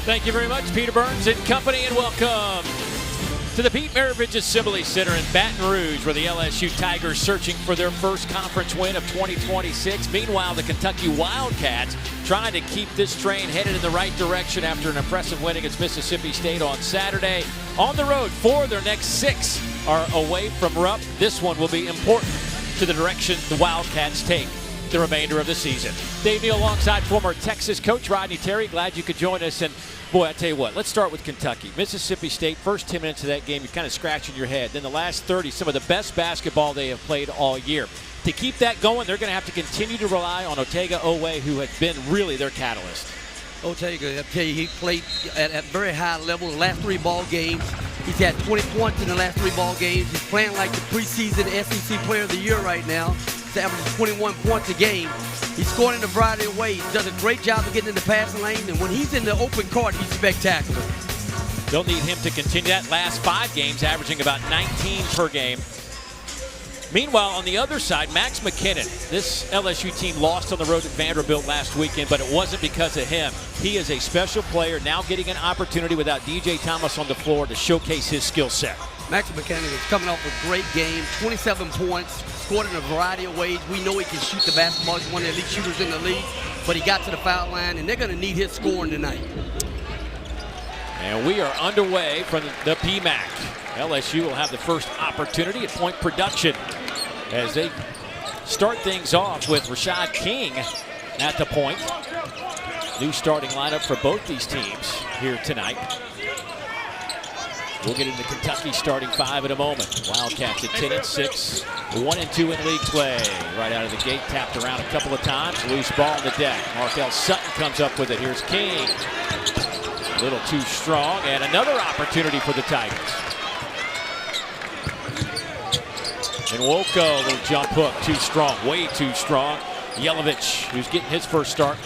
Thank you very much, Peter Burns and company, and welcome to the Pete Maravich Assembly Center in Baton Rouge, where the LSU Tigers searching for their first conference win of 2026. Meanwhile, the Kentucky Wildcats trying to keep this train headed in the right direction after an impressive win against Mississippi State on Saturday. On the road, 4 of their next 6 are away from Rupp. This one will be important to the direction the Wildcats take the remainder of the season. Dave Neal alongside former Texas coach Rodney Terry. Glad you could join us. And boy, I tell you what, let's start with Kentucky. Mississippi State, first 10 minutes of that game, you're kind of scratching your head. Then the last 30, some of the best basketball they have played all year. To keep that going, they're going to have to continue to rely on Otega Oweh, who has been really their catalyst. Otega, I tell you, he played at a very high level the last 3 ball games. He's had 20 points in the last 3 ball games. He's playing like the preseason SEC Player of the Year right now. He's averaging 21 points a game. He's scoring in a variety of ways. He does a great job of getting in the passing lane, and when he's in the open court, he's spectacular. They'll need him to continue that. Last 5 games, averaging about 19 per game. Meanwhile, on the other side, Max McKinnon. This LSU team lost on the road at Vanderbilt last weekend, but it wasn't because of him. He is a special player, now getting an opportunity without DJ Thomas on the floor to showcase his skill set. Max McKinnon is coming off a great game, 27 points, scored in a variety of ways. We know he can shoot the basketball. He's one of the elite shooters in the league, but he got to the foul line, and they're going to need his scoring tonight. And we are underway from the PMAC. LSU will have the first opportunity at point production as they start things off with Rashad King at the point. New starting lineup for both these teams here tonight. We'll get into Kentucky starting 5 in a moment. Wildcats at 10-6, 1-2 in league play. Right out of the gate, tapped around a couple of times. Loose ball on the deck. Markel Sutton comes up with it. Here's King. A little too strong, and another opportunity for the Tigers. And Nwoko, little jump hook, too strong, way too strong. Yelovich, who's getting his first start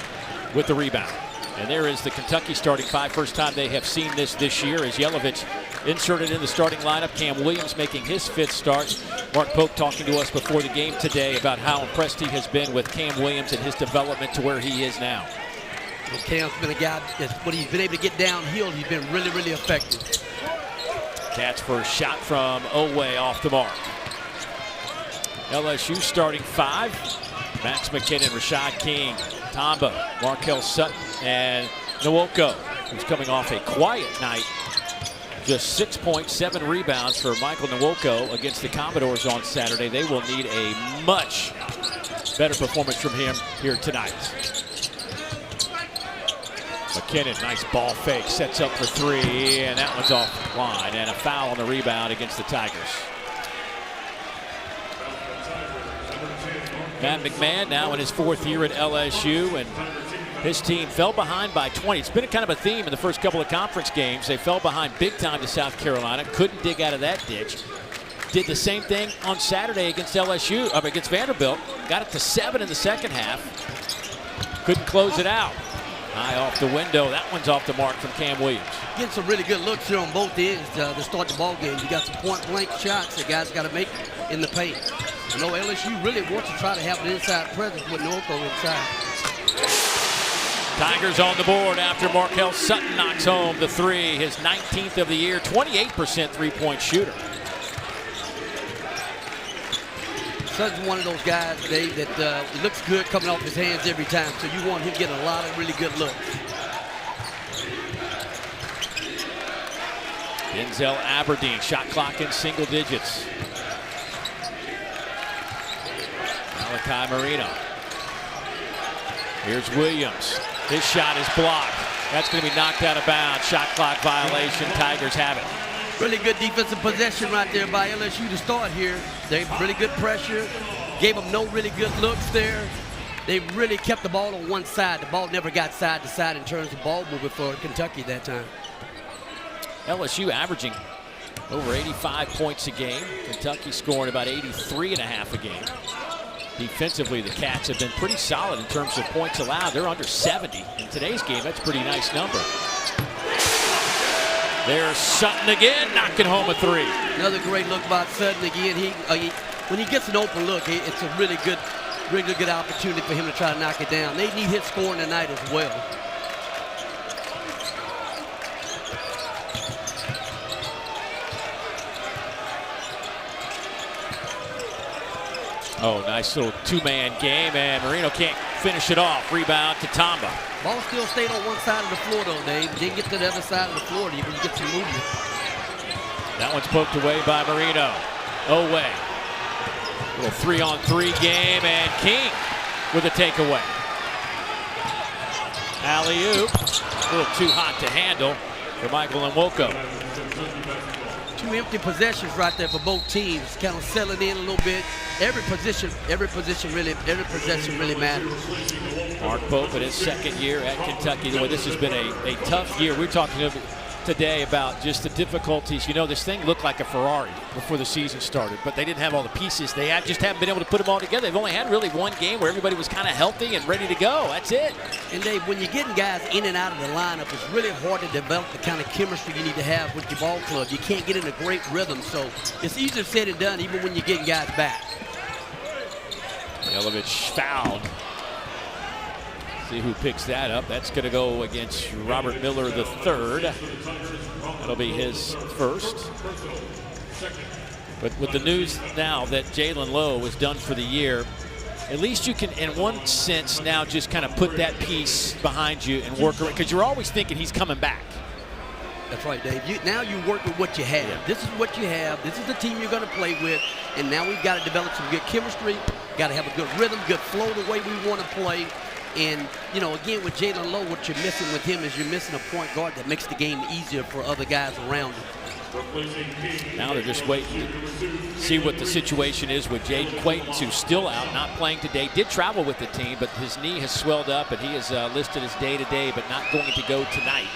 with the rebound. And there is the Kentucky starting 5. First time they have seen this year as Yelovich inserted in the starting lineup. Cam Williams making his 5th start. Mark Pope talking to us before the game today about how impressed he has been with Cam Williams and his development to where he is now. Well, Cam's been a guy that when he's been able to get downhill, he's been really, really effective. Cats first shot from Oweh off the mark. LSU starting 5. Max McKinnon, Rashad King, Tamba, Markel Sutton, and Nwoko, who's coming off a quiet night. Just 6 points, 7 rebounds for Michael Nwoko against the Commodores on Saturday. They will need a much better performance from him here tonight. McKinnon, nice ball fake, sets up for 3, and that one's offline, and a foul on the rebound against the Tigers. Matt McMahon now in his 4th year at LSU, and his team fell behind by 20. It's been kind of a theme in the first couple of conference games. They fell behind big time to South Carolina, couldn't dig out of that ditch. Did the same thing on Saturday against against Vanderbilt. Got it to 7 in the second half. Couldn't close it out. High off the window. That one's off the mark from Cam Williams. Getting some really good looks here on both ends to start the ball game. You got some point-blank shots that guys got to make in the paint. You know, LSU really wants to try to have an inside presence with Nwoko inside. Tigers on the board after Markel Sutton knocks home the 3, his 19th of the year, 28% three-point shooter. Sutton's one of those guys, Dave, that looks good coming off his hands every time, so you want him to get a lot of really good looks. Denzel Aberdeen, shot clock in single digits. Malachi Marino. Here's Williams. His shot is blocked. That's going to be knocked out of bounds. Shot clock violation. Tigers have it. Really good defensive possession right there by LSU to start here. They really good pressure. Gave them no really good looks there. They really kept the ball on one side. The ball never got side to side in terms of ball movement for Kentucky that time. LSU averaging over 85 points a game. Kentucky scoring about 83.5 a game. Defensively, the Cats have been pretty solid in terms of points allowed. They're under 70 in today's game. That's a pretty nice number. There's Sutton again, knocking home a 3. Another great look by Sutton again. When he gets an open look, it's a really good opportunity for him to try to knock it down. They need his scoring tonight as well. Oh, nice little two-man game, and Marino can't finish it off. Rebound to Tamba. Ball still stayed on one side of the floor, though, Dave. Didn't get to the other side of the floor. You can get some movement. That one's poked away by Marino. Oway. Little 3-on-3 game, and King with a takeaway. Alley-oop. A little too hot to handle for Michael Nwoko. Two empty possessions right there for both teams. Kind of settling in a little bit. Every possession really matters. Mark Pope in his second year at Kentucky. Boy, this has been a tough year. We're talking today about just the difficulties. You know, this thing looked like a Ferrari before the season started, but they didn't have all the pieces. They just haven't been able to put them all together. They've only had really one game where everybody was kind of healthy and ready to go. That's it. And Dave, when you're getting guys in and out of the lineup, it's really hard to develop the kind of chemistry you need to have with your ball club. You can't get in a great rhythm, so it's easier said than done even when you're getting guys back. Yelovich fouled. See who picks that up. That's going to go against Robert Miller III. That'll be his first. But with the news now that Jalen Lowe is done for the year, at least you can, in one sense, now just kind of put that piece behind you and work around, because you're always thinking he's coming back. That's right, Dave. Now you work with what you have. Yeah. This is what you have. This is the team you're going to play with. And now we've got to develop some good chemistry. Got to have a good rhythm, good flow the way we want to play. And, you know, again, with Jalen Lowe, what you're missing with him is you're missing a point guard that makes the game easier for other guys around him. Now they're just waiting to see what the situation is with Jaden Quaitons, who's still out, not playing today. Did travel with the team, but his knee has swelled up, and he is listed as day-to-day, but not going to go tonight.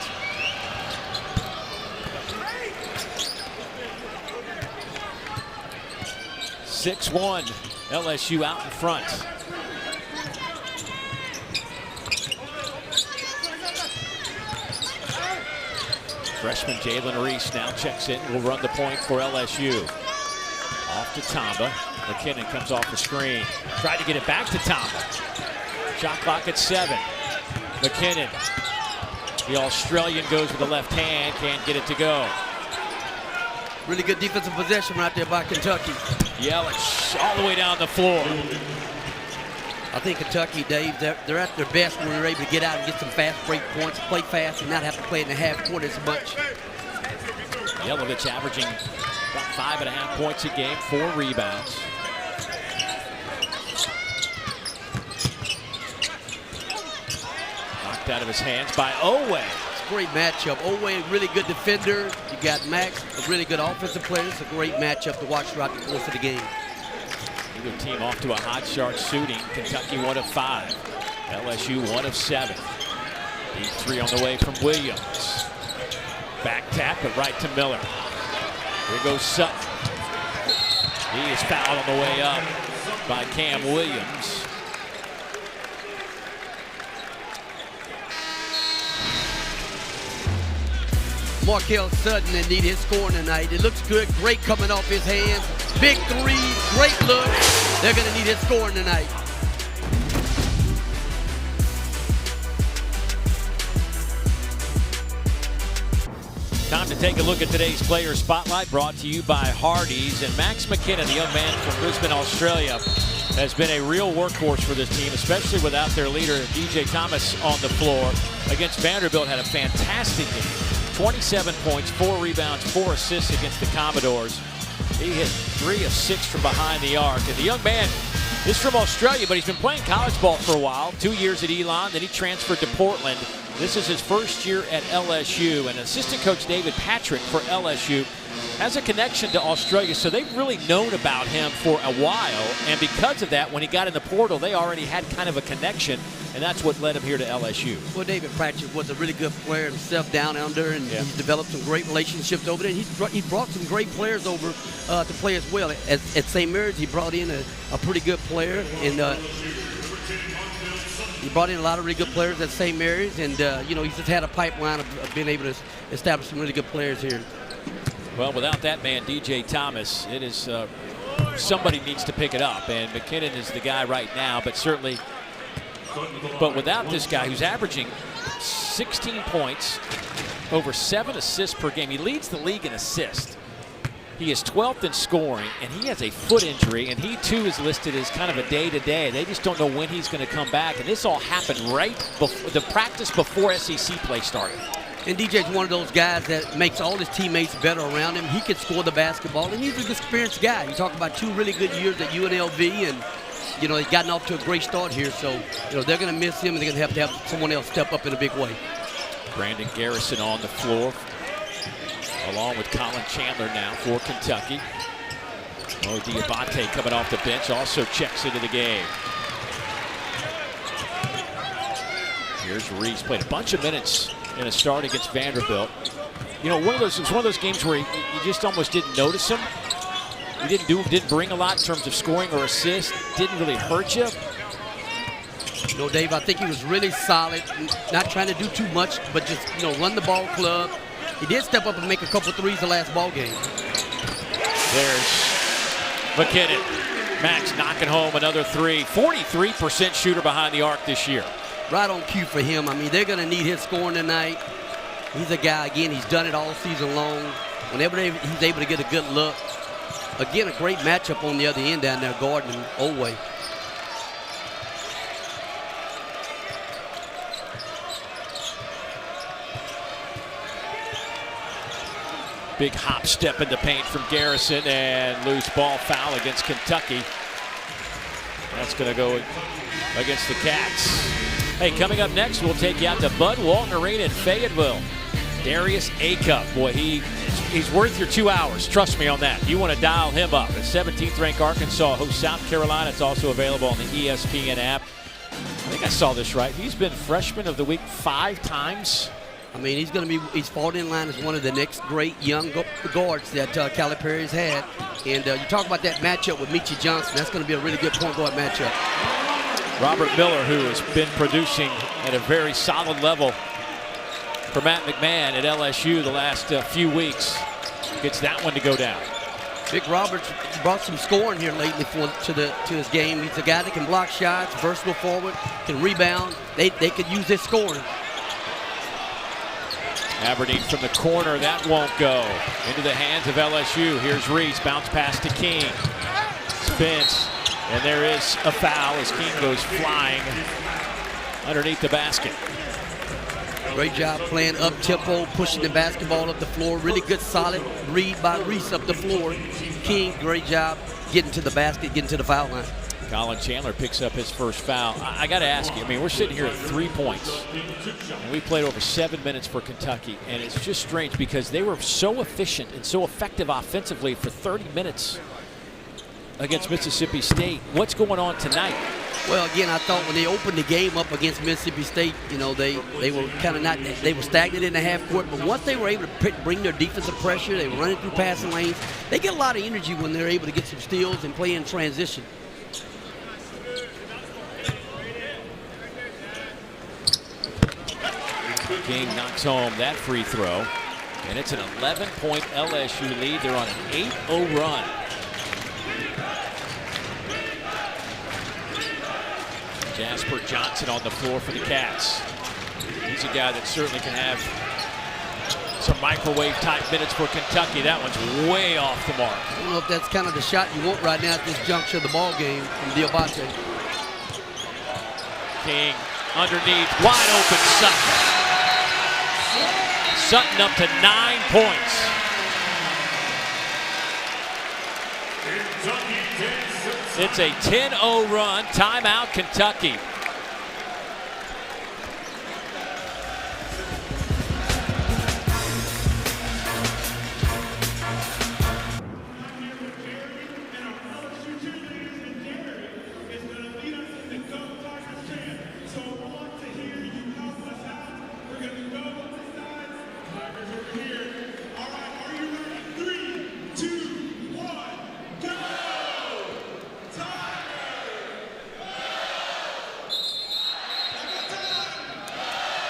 (6-1) LSU out in front. Freshman Jalen Reese now checks in. Will run the point for LSU. Off to Tamba. McKinnon comes off the screen. Tried to get it back to Tamba. Shot clock at 7. McKinnon. The Australian goes with the left hand. Can't get it to go. Really good defensive possession right there by Kentucky. Yelich all the way down the floor. I think Kentucky, Dave, they're at their best when they're able to get out and get some fast break points, play fast, and not have to play in the half court as much. Yelovich averaging about 5.5 points a game, 4 rebounds. Knocked out of his hands by Oway. It's a great matchup. Oway, really good defender. You got Max, a really good offensive player. It's a great matchup to watch throughout the course of the game. Either team off to a hot start shooting. Kentucky 1 of 5. LSU 1 of 7. Deep 3 on the way from Williams. Back tap, but right to Miller. Here goes Sutton. He is fouled on the way up by Cam Williams. Markel Sutton that need his scoring tonight. It looks good, great coming off his hands. Big three, great look. They're going to need his scoring tonight. Time to take a look at today's Player Spotlight, brought to you by Hardee's. And Max McKinnon, the young man from Brisbane, Australia, has been a real workhorse for this team, especially without their leader, DJ Thomas, on the floor. Against Vanderbilt, had a fantastic game. 27 points, 4 rebounds, 4 assists against the Commodores. He hit 3 of 6 from behind the arc. And the young man is from Australia, but he's been playing college ball for a while. 2 years at Elon, then he transferred to Portland. This is his first year at LSU, and assistant coach David Patrick for LSU has a connection to Australia, so they've really known about him for a while, and because of that, when he got in the portal, they already had kind of a connection, and that's what led him here to LSU. Well, David Patrick was a really good player himself down under, and he's developed some great relationships over there. He brought some great players over to play as well. At St. Mary's, he brought in a pretty good player, and he brought in a lot of really good players at St. Mary's, and you know, he's just had a pipeline of being able to establish some really good players here. Well, without that man, DJ Thomas, it is somebody needs to pick it up, and McKinnon is the guy right now, but certainly, but without this guy who's averaging 16 points, over 7 assists per game. He leads the league in assists. He is 12th in scoring, and he has a foot injury, and he too is listed as kind of a day-to-day. They just don't know when he's going to come back, and this all happened right before the practice before SEC play started. And DJ's one of those guys that makes all his teammates better around him. He can score the basketball, and he's an experienced guy. You talk about 2 really good years at UNLV, and he's gotten off to a great start here. So they're going to miss him, and they're going to have someone else step up in a big way. Brandon Garrison on the floor, along with Colin Chandler now for Kentucky. Diabate coming off the bench also checks into the game. Here's Reese, played a bunch of minutes in a start against Vanderbilt. It was one of those games where you just almost didn't notice him. He didn't bring a lot in terms of scoring or assists. Didn't really hurt you. Dave, I think he was really solid, not trying to do too much, but just run the ball club. He did step up and make a couple threes the last ball game. There's McKinnon. Max knocking home another 3. 43% shooter behind the arc this year. Right on cue for him. I mean, they're going to need his scoring tonight. He's a guy, again, he's done it all season long. Whenever he's able to get a good look. Again, a great matchup on the other end down there, Gordon and Olway. Big hop step in the paint from Garrison, and loose ball foul against Kentucky. That's going to go against the Cats. Hey, coming up next, we'll take you out to Bud Walton Arena in Fayetteville. Darius Acup, boy, he's worth your 2 hours. Trust me on that. You want to dial him up. The 17th ranked Arkansas hosts South Carolina. It's also available on the ESPN app. I think I saw this right. He's been freshman of the week 5 times. I mean, he's falling in line as one of the next great young guards that Calipari's had. And you talk about that matchup with Meechie Johnson. That's going to be a really good point guard matchup. Robert Miller, who has been producing at a very solid level for Matt McMahon at LSU the last few weeks, gets that one to go down. Vic Roberts brought some scoring here lately to his game. He's a guy that can block shots, versatile forward, can rebound. They could use this scoring. Aberdeen from the corner, that won't go. Into the hands of LSU. Here's Reese, bounce pass to King. Spins, and there is a foul as King goes flying underneath the basket. Great job playing up-tempo, pushing the basketball up the floor. Really good, solid read by Reese up the floor. King, great job getting to the basket, getting to the foul line. Colin Chandler picks up his first foul. I got to ask you, I mean, we're sitting here at 3 points, and we played over 7 minutes for Kentucky, and it's just strange because they were so efficient and so effective offensively for 30 minutes against Mississippi State. What's going on tonight? Well, again, I thought when they opened the game up against Mississippi State, they were kind of they were stagnant in the half court, but once they were able to bring their defensive pressure, they were running through passing lanes. They get a lot of energy when they're able to get some steals and play in transition. King knocks home that free throw, and it's an 11-point LSU lead. They're on an 8-0 run. Jasper Johnson on the floor for the Cats. He's a guy that certainly can have some microwave-type minutes for Kentucky. That one's way off the mark. I don't know if that's kind of the shot you want right now at this juncture of the ball game from Diabate. King underneath, wide open Sutton. Sutton up to 9 points. It's a 10-0 run. Timeout, Kentucky.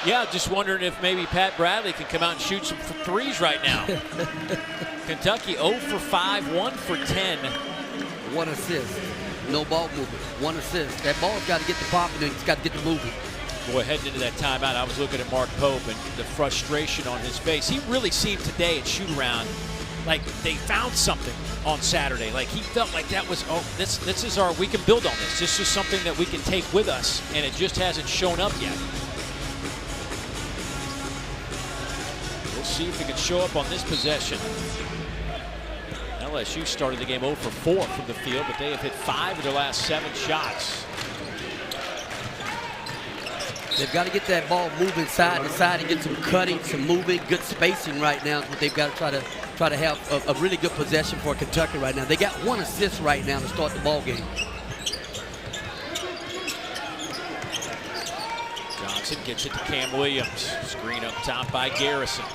Yeah, just wondering if maybe Pat Bradley can come out and shoot some threes right now. Kentucky 0 for 5, 1 for 10. 1 assist. No ball movement. 1 assist. That ball's got to get the popping and it's got to get the movement. Boy, heading into that timeout, I was looking at Mark Pope and the frustration on his face. He really seemed today at shoot-around like they found something on Saturday. Like he felt like that was, oh, this is our, we can build on this. This is something that we can take with us, and it just hasn't shown up yet. We'll see if it can show up on this possession. LSU started the game 0 for 4 from the field, but they have hit 5 of their last 7 shots. They've got to get that ball moving side to side and get some cutting, some moving, good spacing right now is what they've got to try to have a really good possession for Kentucky right now. They got 1 assist right now to start the ball game. Johnson gets it to Cam Williams. Screen up top by Garrison.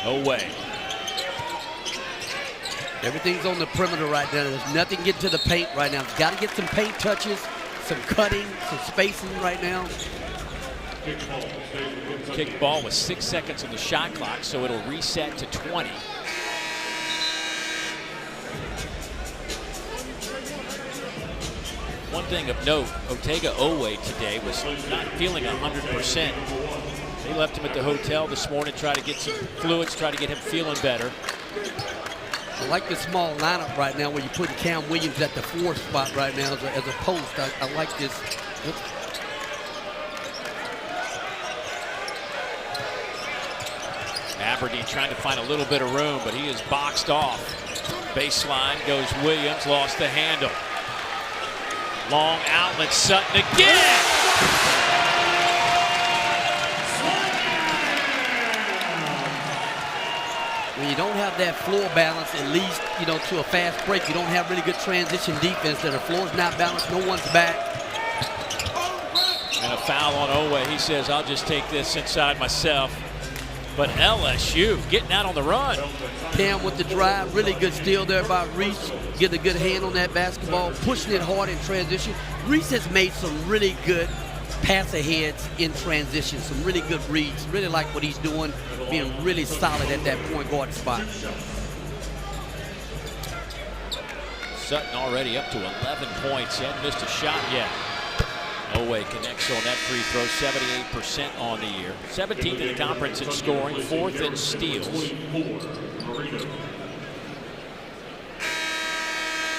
Away. Everything's on the perimeter right now. There's nothing getting to the paint right now. Got to get some paint touches, some cutting, some spacing right now. Kick ball with 6 seconds on the shot clock, so it'll reset to 20. One thing of note, Otega Owe today was not feeling 100%. They left him at the hotel this morning, try to get some fluids, try to get him feeling better. I like the small lineup right now where you put Cam Williams at the 4th spot right now as a post. I like this. Aberdeen trying to find a little bit of room, but he is boxed off. Baseline goes Williams, lost the handle. Long outlet, Sutton again! When you don't have that floor balance, at least, you know, to a fast break, you don't have really good transition defense. That the floor's not balanced, no one's back. And a foul on Owe. He says, I'll just take this inside myself. But LSU getting out on the run. Cam with the drive, really good steal there by Reese. Get a good hand on that basketball, pushing it hard in transition. Reese has made some really good pass aheads in transition, some really good reads. Really like what he's doing, being really solid at that point guard spot. Sutton already up to 11 points. He hadn't missed a shot yet. Owe connects on that free throw, 78% on the year. 17th in the conference in scoring, 4th in steals.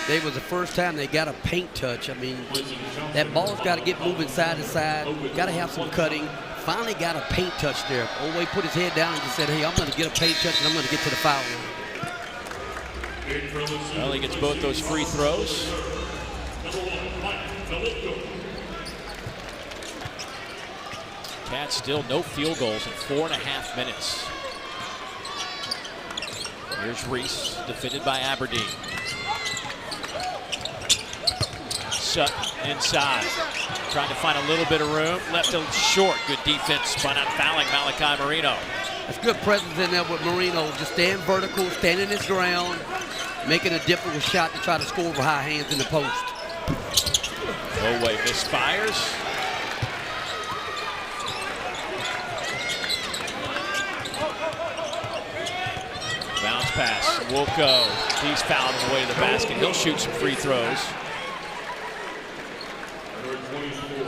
Today was the first time they got a paint touch. I mean, that ball's got to get moving side to side. Got to have some cutting. Finally got a paint touch there. Owe put his head down and just said, hey, I'm going to get a paint touch and I'm going to get to the foul line. Well, he gets both those free throws. Cats still no field goals in 4.5 minutes. Here's Reese, defended by Aberdeen. Sutton inside, trying to find a little bit of room. Left him short. Good defense by not fouling Malachi Marino. That's good presence in there with Marino. Just staying vertical, standing his ground, making a difficult shot to try to score with high hands in the post. Owe misfires. Bounce pass, Wilco. He's fouled on the way to the basket. He'll shoot some free throws.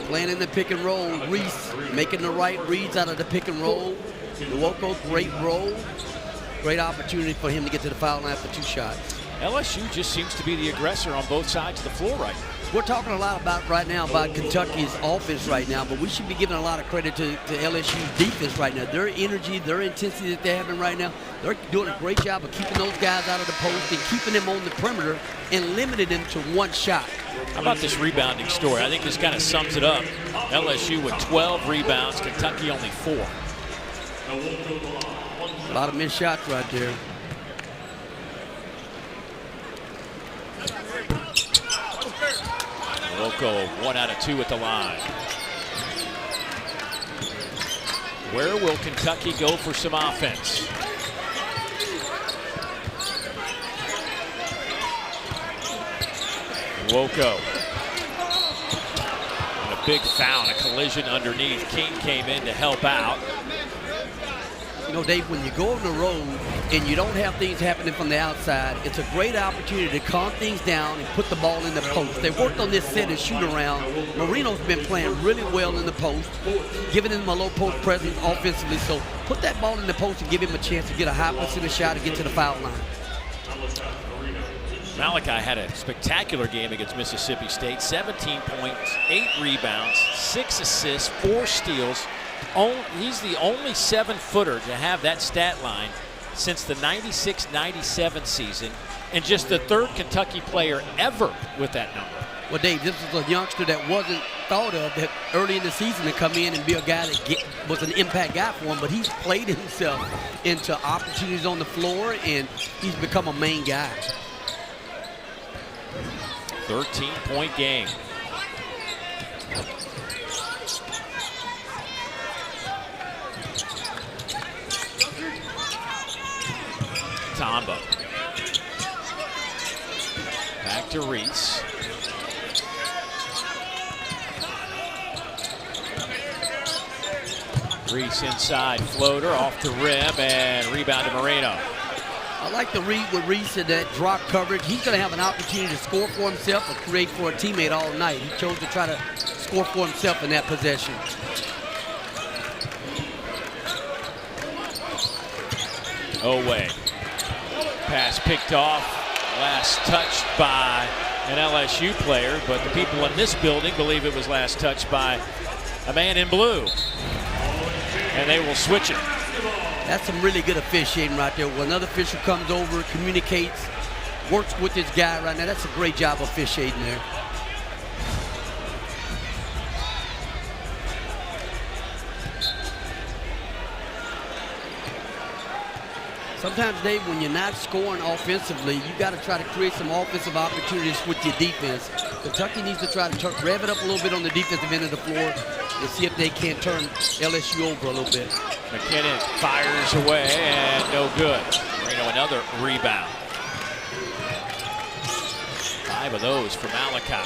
Playing in the pick and roll, Reese making the right reads out of the pick and roll. Wilco, great roll. Great opportunity for him to get to the foul line for 2 shots. LSU just seems to be the aggressor on both sides of the floor right now. We're talking a lot about right now about Kentucky's offense right now, but we should be giving a lot of credit to LSU's defense right now. Their energy, their intensity that they're having right now, they're doing a great job of keeping those guys out of the post and keeping them on the perimeter and limiting them to 1 shot. How about this rebounding story? I think this kind of sums it up. LSU with 12 rebounds, Kentucky only 4. A lot of missed shots right there. Wilco 1 out of 2 at the line. Where will Kentucky go for some offense? Wilco. And a big foul, a collision underneath. King came in to help out. You know, Dave, when you go on the road and you don't have things happening from the outside, it's a great opportunity to calm things down and put the ball in the post. They worked on this set and shoot around. Marino's been playing really well in the post, giving him a low post presence offensively. So put that ball in the post and give him a chance to get a high percentage shot and get to the foul line. Malachi had a spectacular game against Mississippi State. 17 points, 8 rebounds, 6 assists, 4 steals. He's the only 7-footer to have that stat line since the 96-97 season, and just the 3rd Kentucky player ever with that number. Well, Dave, this was a youngster that wasn't thought of that early in the season to come in and be a guy that was an impact guy for him, but he's played himself into opportunities on the floor, and he's become a main guy. 13-point game. Tomba. Back to Reese. Reese inside, floater off the rim, and rebound to Marino. I like the read with Reese in that drop coverage. He's going to have an opportunity to score for himself or create for a teammate all night. He chose to try to score for himself in that possession. Away. Pass picked off. Last touched by an LSU player, but the people in this building believe it was last touched by a man in blue. And they will switch it. That's some really good officiating right there. When another official comes over, communicates, works with this guy right now, that's a great job of officiating there. Sometimes, Dave, when you're not scoring offensively, you got to try to create some offensive opportunities with your defense. Kentucky needs to try to rev it up a little bit on the defensive end of the floor and see if they can turn LSU over a little bit. McKinnon fires away and no good. Marino another rebound. 5 of those for Malachi.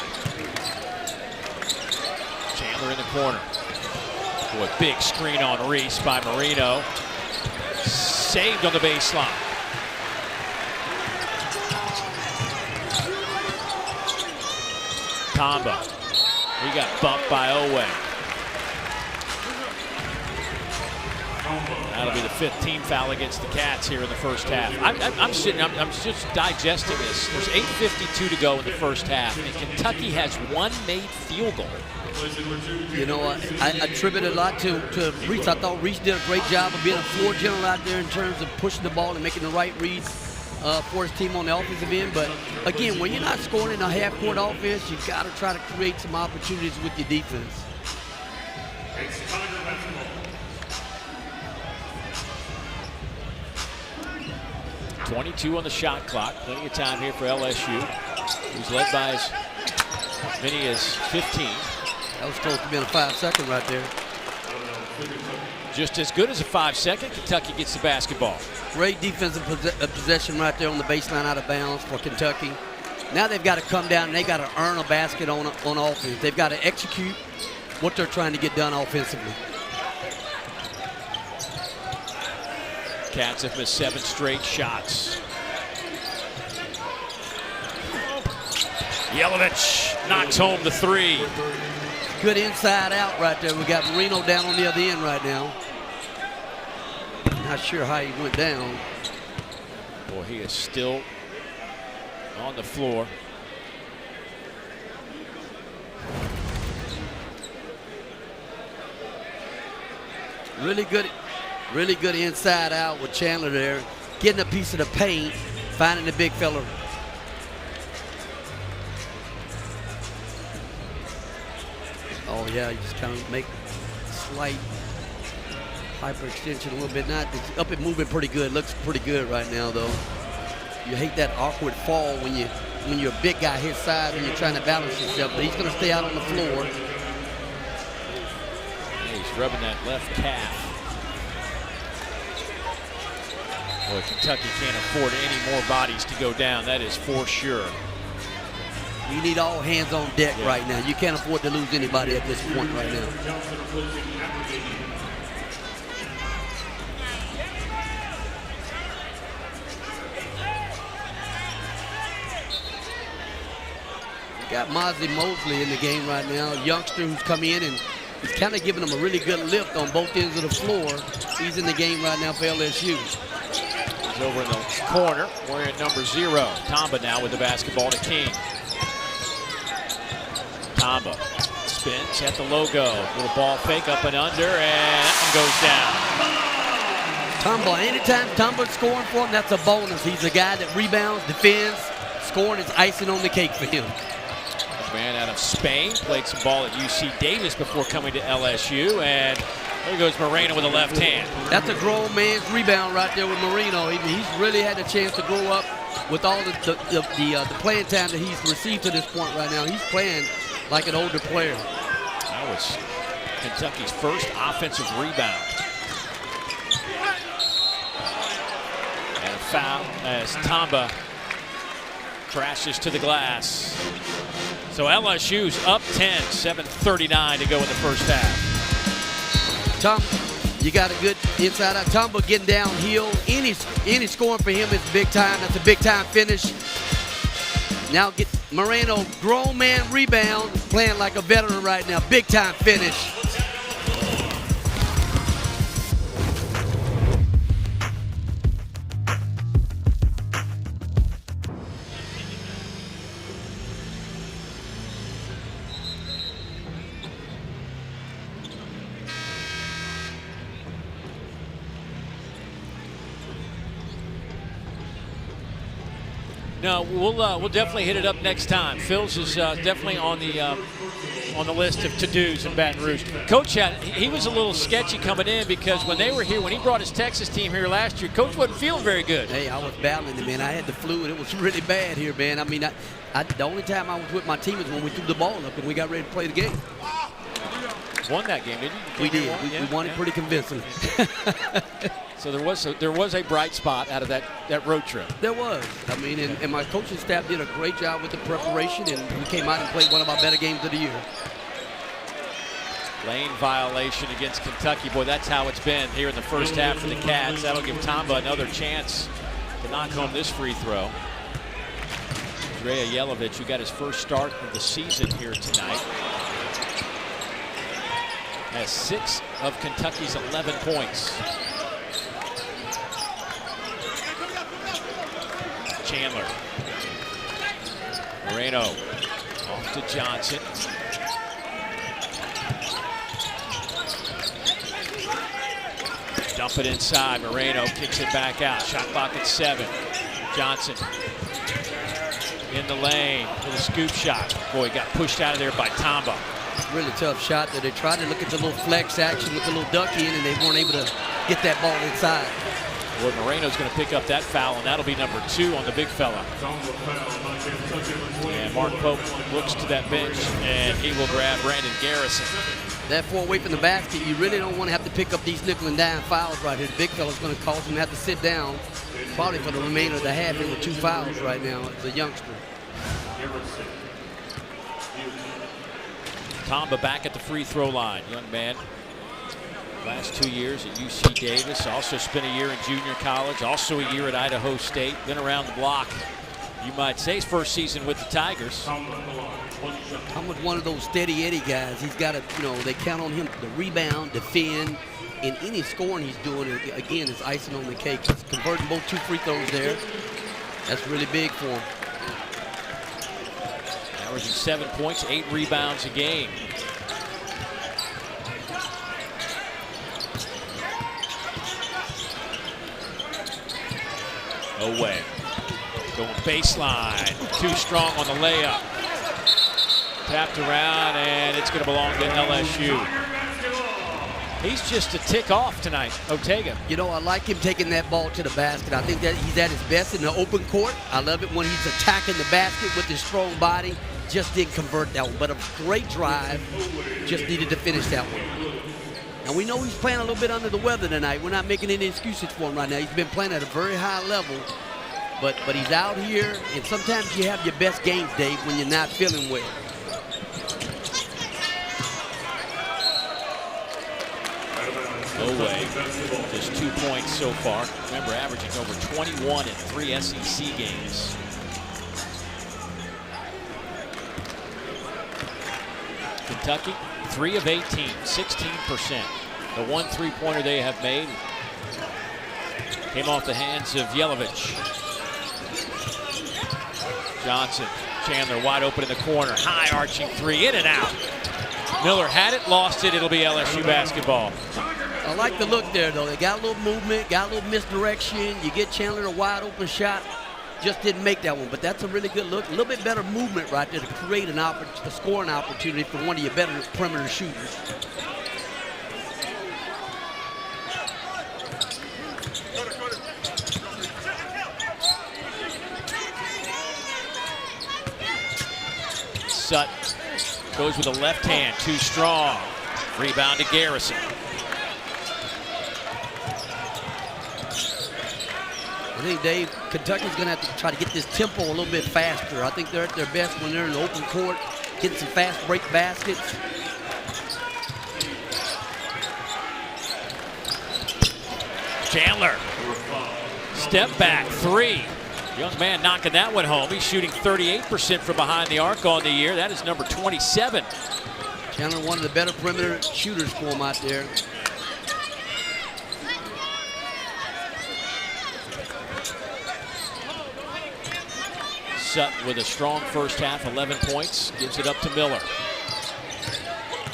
Chandler in the corner. Boy, big screen on Reese by Marino. Saved on the baseline. Tomba. He got bumped by Owe. That'll be the 5th team foul against the Cats here in the first half. I'm just digesting this. There's 8:52 to go in the first half, and Kentucky has 1 made field goal. You know, I attribute a lot to Reese. I thought Reese did a great job of being a floor general out there in terms of pushing the ball and making the right reads for his team on the offensive end. But again, when you're not scoring in a half-court offense, you got to try to create some opportunities with your defense. 22 on the shot clock. Plenty of time here for LSU, who's led by as many as 15. That was supposed to be a 5-second right there. Just as good as a 5-second. Kentucky gets the basketball. Great defensive possession right there on the baseline out of bounds for Kentucky. Now they've got to come down and they got to earn a basket on offense. They've got to execute what they're trying to get done offensively. Cats have missed 7 straight shots. Yelovich knocks home the 3. Good inside out right there. We got Marino down on the other end right now. Not sure how he went down. Boy, he is still on the floor. Really good inside out with Chandler there. Getting a piece of the paint, finding the big fella. Oh yeah, you just kind of make slight hyperextension a little bit. Not it's up and moving pretty good. Looks pretty good right now though. You hate that awkward fall when you're a big guy his side and you're trying to balance yourself. But he's going to stay out on the floor. Yeah, he's rubbing that left calf. Boy, Kentucky can't afford any more bodies to go down. That is for sure. You need all hands on deck right now. You can't afford to lose anybody at this point right now. got Mosley Mosley in the game right now, a youngster who's come in and he's kind of giving them a really good lift on both ends of the floor. He's in the game right now for LSU. He's over in the corner, wearing number 0. Tamba now with the basketball to King. Tamba spins at the logo. Little ball fake up and under, and that one goes down. Tamba, anytime Tamba's scoring for him, that's a bonus. He's a guy that rebounds, defends. Scoring is icing on the cake for him. Man out of Spain, played some ball at UC Davis before coming to LSU, and there goes Moreno with a left hand. That's a grown man's rebound right there with Moreno. He's really had a chance to grow up with all the playing time that he's received to this point right now. He's playing like an older player. That was Kentucky's first offensive rebound. And a foul as Tamba crashes to the glass. So LSU's up 10, 7:39 to go in the first half. Tom, you got a good inside out. Tamba getting downhill. Any scoring for him is big time. That's a big time finish. Now get Moreno, grown man rebound, playing like a veteran right now. Big time finish. No, we'll definitely hit it up next time. Phil's is definitely on the list of to-dos in Baton Rouge. Coach he was a little sketchy coming in because when they were here, when he brought his Texas team here last year, Coach wasn't feeling very good. Hey, I was battling it, man. I had the flu, and it was really bad here, man. I mean, the only time I was with my team is when we threw the ball up and we got ready to play the game. Won that game, didn't you? We did. We won it pretty convincingly. So there was a bright spot out of that road trip. There was. I mean, and my coaching staff did a great job with the preparation, and we came out and played one of our better games of the year. Lane violation against Kentucky. Boy, that's how it's been here in the first half for the Cats. That'll give Tamba another chance to knock home this free throw. Drea Yelovich, who got his first start of the season here tonight, has 6 of Kentucky's 11 points. Chandler. Moreno off to Johnson. Dump it inside. Moreno kicks it back out. Shot clock at 7. Johnson in the lane with a scoop shot. Boy, got pushed out of there by Tamba. Really tough shot there. They tried to look at the little flex action with the little duck in, and they weren't able to get that ball inside. Well, Moreno's going to pick up that foul, and that'll be number 2 on the big fella. And Mark Pope looks to that bench, and he will grab Brandon Garrison. That far away from the basket, you really don't want to have to pick up these nickel and dime fouls right here. The big fella's going to cause him to have to sit down probably for the remainder of the half here with 2 fouls right now as a youngster. Tamba back at the free throw line. Young man, last 2 years at UC Davis, also spent a year in junior college, also a year at Idaho State, been around the block. You might say his first season with the Tigers. I'm with one of those steady Eddie guys. He's got to, they count on him to rebound, defend, and any scoring he's doing, again, is icing on the cake. He's converting both 2 free throws there. That's really big for him. Averaging 7 points, 8 rebounds a game. Away. Going baseline. Too strong on the layup. Tapped around, and it's going to belong to LSU. He's just a tick off tonight, Ortega. I like him taking that ball to the basket. I think that he's at his best in the open court. I love it when he's attacking the basket with his strong body. Just didn't convert that one, but a great drive. Just needed to finish that one. And we know he's playing a little bit under the weather tonight. We're not making any excuses for him right now. He's been playing at a very high level, but he's out here, and sometimes you have your best games, Dave, when you're not feeling well. Away, just 2 points so far. Remember, averaging over 21 in 3 SEC games. Kentucky, 3 of 18, 16%. The one three-pointer they have made came off the hands of Yelovich. Johnson, Chandler wide open in the corner. High arching three, in and out. Miller had it, lost it. It'll be LSU basketball. I like the look there, though. They got a little movement, got a little misdirection. You get Chandler a wide open shot. Just didn't make that one, but that's a really good look. A little bit better movement right there to create a scoring opportunity for one of your better perimeter shooters. Sutton goes with the left hand, too strong. Rebound to Garrison. I think, Dave, Kentucky's going to have to try to get this tempo a little bit faster. I think they're at their best when they're in the open court, getting some fast break baskets. Chandler, step back, three. Young man knocking that one home. He's shooting 38% from behind the arc on the year. That is number 27. Chandler, one of the better perimeter shooters for him out there. Sutton with a strong first half, 11 points, gives it up to Miller.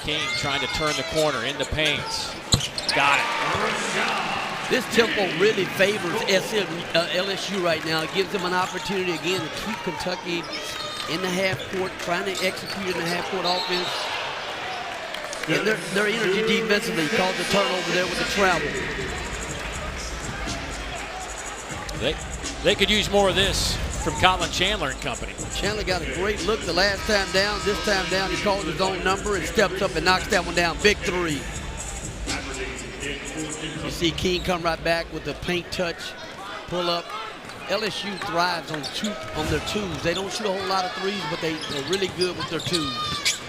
King trying to turn the corner in the paints. Got it. This tempo really favors LSU right now. It gives them an opportunity again to keep Kentucky in the half court, trying to execute in the half court offense. And their energy defensively caused the turnover there with the travel. They could use more of this from Colin Chandler and company. Chandler got a great look the last time down. This time down, he calls his own number and steps up and knocks that one down. Big three. You see King come right back with the paint touch, pull up. LSU thrives on their twos. They don't shoot a whole lot of threes, but they're really good with their twos.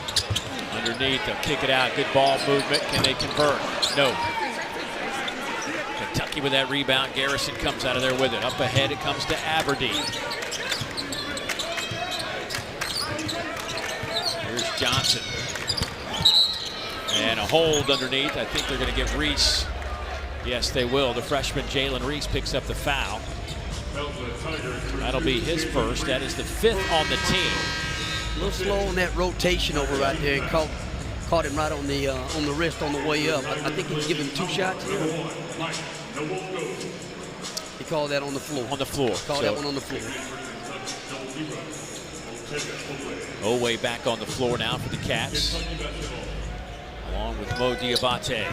Underneath, they'll kick it out. Good ball movement. Can they convert? No. Kentucky with that rebound. Garrison comes out of there with it. Up ahead, it comes to Aberdeen. Here's Johnson. And a hold underneath. I think they're going to give Reese. Yes, they will. The freshman Jalen Reese picks up the foul. That'll be his first. That is the 5th on the team. A little slow on that rotation over right there. And caught him right on the wrist on the way up. I think he's given 2 shots here. He called that on the floor. On the floor. Called that one on the floor. Oweh back on the floor now for the Cats, along with Mo Diabate.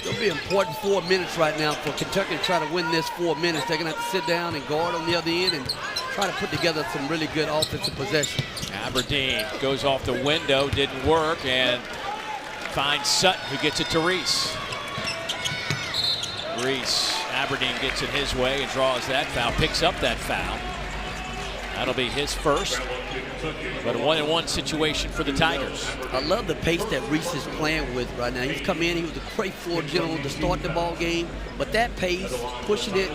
It'll be important 4 minutes right now for Kentucky to try to win this 4 minutes. They're going to have to sit down and guard on the other end and try to put together some really good offensive possession. Aberdeen goes off the window, didn't work, and finds Sutton, who gets it to Reese. Aberdeen gets it his way and draws that foul, picks up that foul. That'll be his first, but a 1-on-1 situation for the Tigers. I love the pace that Reese is playing with right now. He's come in, he was a great floor general to start the ball game, but that pace, pushing it,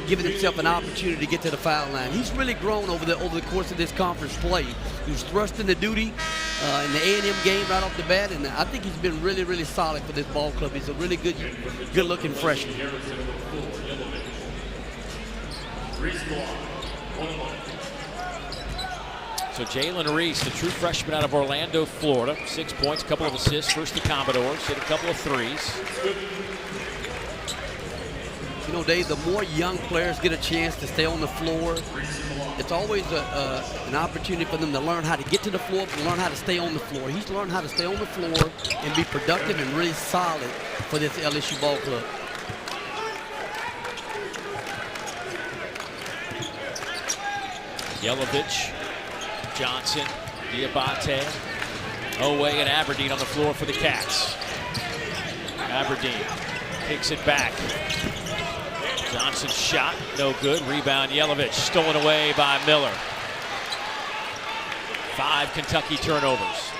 giving himself an opportunity to get to the foul line. He's really grown over the course of this conference play. He was thrust into duty in the A&M game right off the bat, and I think he's been really, really solid for this ball club. He's a really good-looking freshman. So Jalen Reese, the true freshman out of Orlando, Florida, 6 points, couple of assists, first the Commodores, hit a couple of threes. You know, Dave, the more young players get a chance to stay on the floor, it's always an opportunity for them to learn how to get to the floor, to learn how to stay on the floor. He's learned how to stay on the floor and be productive and really solid for this LSU ball club. Yelovich, Johnson, Diabate, Oweh, and Aberdeen on the floor for the Cats. Aberdeen takes it back. Johnson's shot, no good. Rebound, Yelovich, stolen away by Miller. 5 Kentucky turnovers.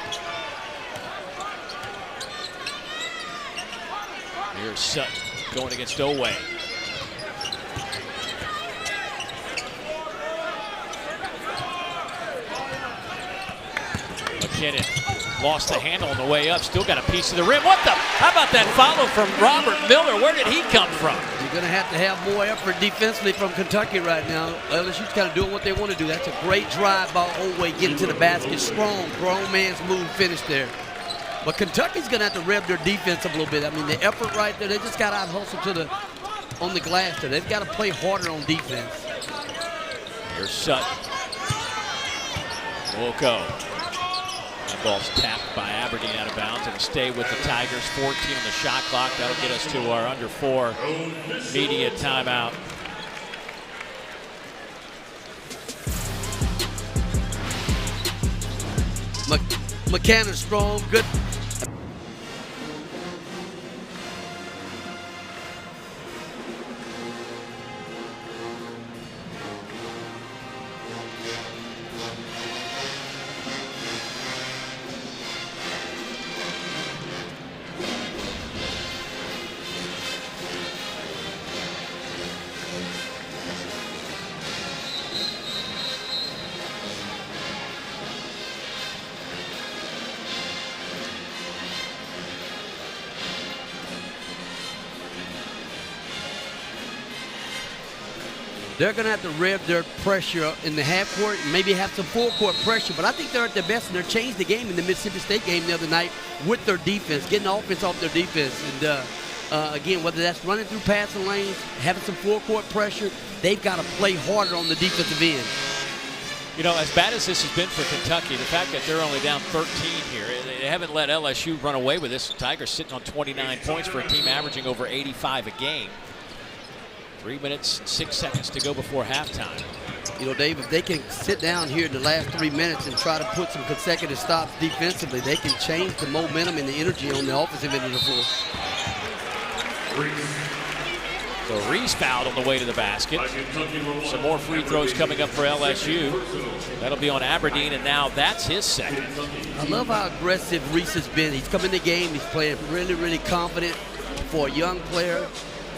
Here's Sutton going against Oweh. McKinnon Lost the handle on the way up. Still got a piece of the rim. What the? How about that follow from Robert Miller? Where did he come from? You're going to have more effort defensively from Kentucky right now. LSU's kind of doing what they want to do. That's a great drive by Oway, getting to the basket. Strong, grown man's move, finish there. But Kentucky's going to have to rev their defense a little bit. I mean, the effort right there, they just got out hustle on the glass there. They've got to play harder on defense. Here's Sutton. Will go. That ball's tapped by Aberdeen out of bounds. It'll stay with the Tigers. 14 on the shot clock. That'll get us to our under 4 media timeout. McCann strong, good. They're going to have to rev their pressure in the half court and maybe have some full court pressure. But I think they're at their best, and they changed the game in the Mississippi State game the other night with their defense, getting offense off their defense. And again, whether that's running through passing lanes, having some full court pressure, they've got to play harder on the defensive end. You know, as bad as this has been for Kentucky, the fact that they're only down 13 here, they haven't let LSU run away with this. Tigers sitting on 29 points for a team averaging over 85 a game. 3 minutes, 6 seconds to go before halftime. You know, Dave, if they can sit down here in the last 3 minutes and try to put some consecutive stops defensively, they can change the momentum and the energy on the offensive end of the floor. So Reese fouled on the way to the basket. Some more free throws coming up for LSU. That'll be on Aberdeen, and now that's his second. I love how aggressive Reese has been. He's come in the game. He's playing really, really confident for a young player.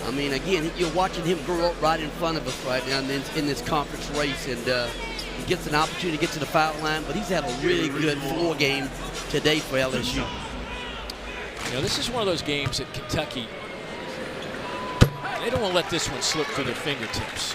I mean, again, you're watching him grow up right in front of us right now in this conference race, and he gets an opportunity to get to the foul line, but he's had a really good floor game today for LSU. You know, this is one of those games that Kentucky, they don't want to let this one slip through their fingertips.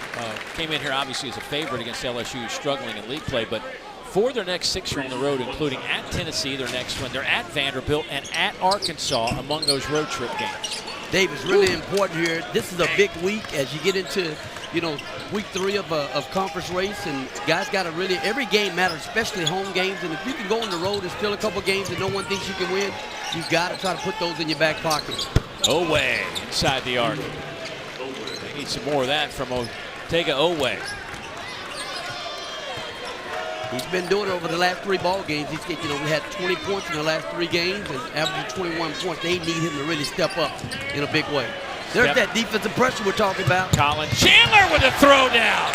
Came in here obviously as a favorite against LSU, who's struggling in league play, but for their next 6 are on the road, including at Tennessee, their next one. They're at Vanderbilt and at Arkansas among those road trip games. Dave, it's really important here. This is a big week as you get into, you know, week 3 of conference race, and guys got to really, every game matters, especially home games. And if you can go on the road and still a couple games that no one thinks you can win, you've got to try to put those in your back pocket. Oway inside the arc. They need some more of that from Otega Oway. He's been doing it over the last 3 ball games. He's, you know, we had 20 points in the last 3 games and averaging 21 points. They need him to really step up in a big way. There's that defensive pressure we're talking about. Colin Chandler with a throwdown.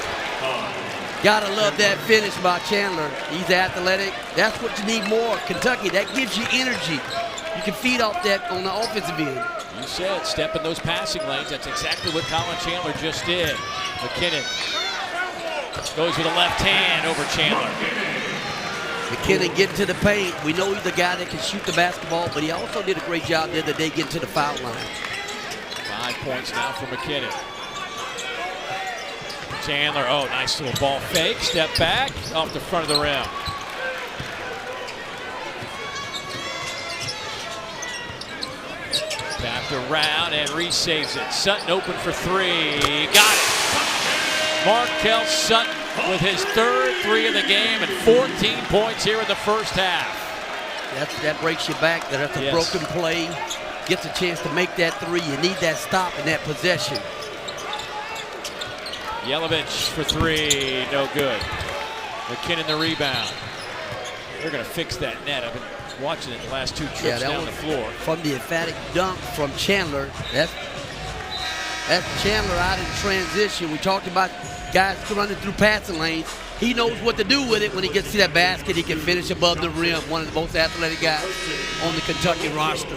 Gotta love that finish by Chandler. He's athletic. That's what you need more. Kentucky, that gives you energy. You can feed off that on the offensive end. You said step in those passing lanes. That's exactly what Colin Chandler just did. McKinnon goes with a left hand over Chandler. McKinnon getting to the paint. We know he's the guy that can shoot the basketball, but he also did a great job the other day getting to the foul line. 5 points now for McKinnon. Chandler, oh, nice little ball fake. Step back off the front of the rim. Tapped around and resaves it. Sutton open for 3. Got it. Markel Sutton with his 3rd 3 of the game and 14 points here in the first half. That breaks you back. That's a broken play. Gets a chance to make that 3. You need that stop in that possession. Yelovich for 3, no good. McKinnon the rebound. They're going to fix that net. I've been watching it the last 2 trips down the floor. From the emphatic dunk from Chandler. That's Chandler out in transition. We talked about guys running through passing lanes. He knows what to do with it when he gets to that basket. He can finish above the rim. One of the most athletic guys on the Kentucky roster.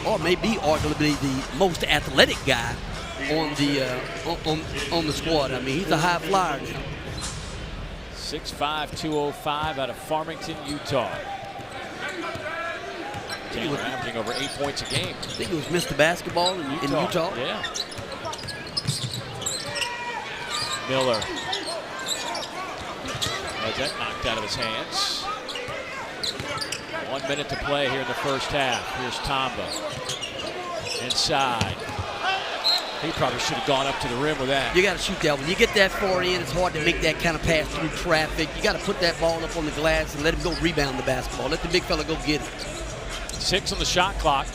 Or maybe arguably the most athletic guy on the squad. I mean, he's a high flyer now. 6'5", 205 out of Farmington, Utah. Taylor averaging over 8 points a game. I think he was Mr. Basketball in Utah. Yeah. Miller. Has that knocked out of his hands. 1 minute to play here in the first half. Here's Tamba. Inside. He probably should have gone up to the rim with that. You got to shoot that. When you get that far in, it's hard to make that kind of pass through traffic. You got to put that ball up on the glass and let him go rebound the basketball. Let the big fella go get it. 6 on the shot clock.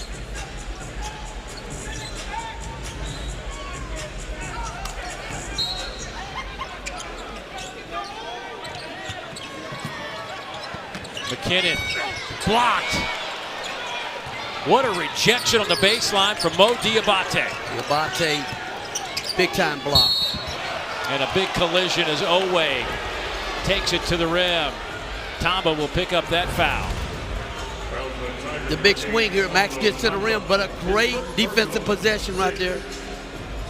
McKinnon blocked. What a rejection on the baseline from Mo Diabate. Diabate, big time block. And a big collision as Owe takes it to the rim. Tamba will pick up that foul. The big swing here, Max gets to the rim, but a great defensive possession right there.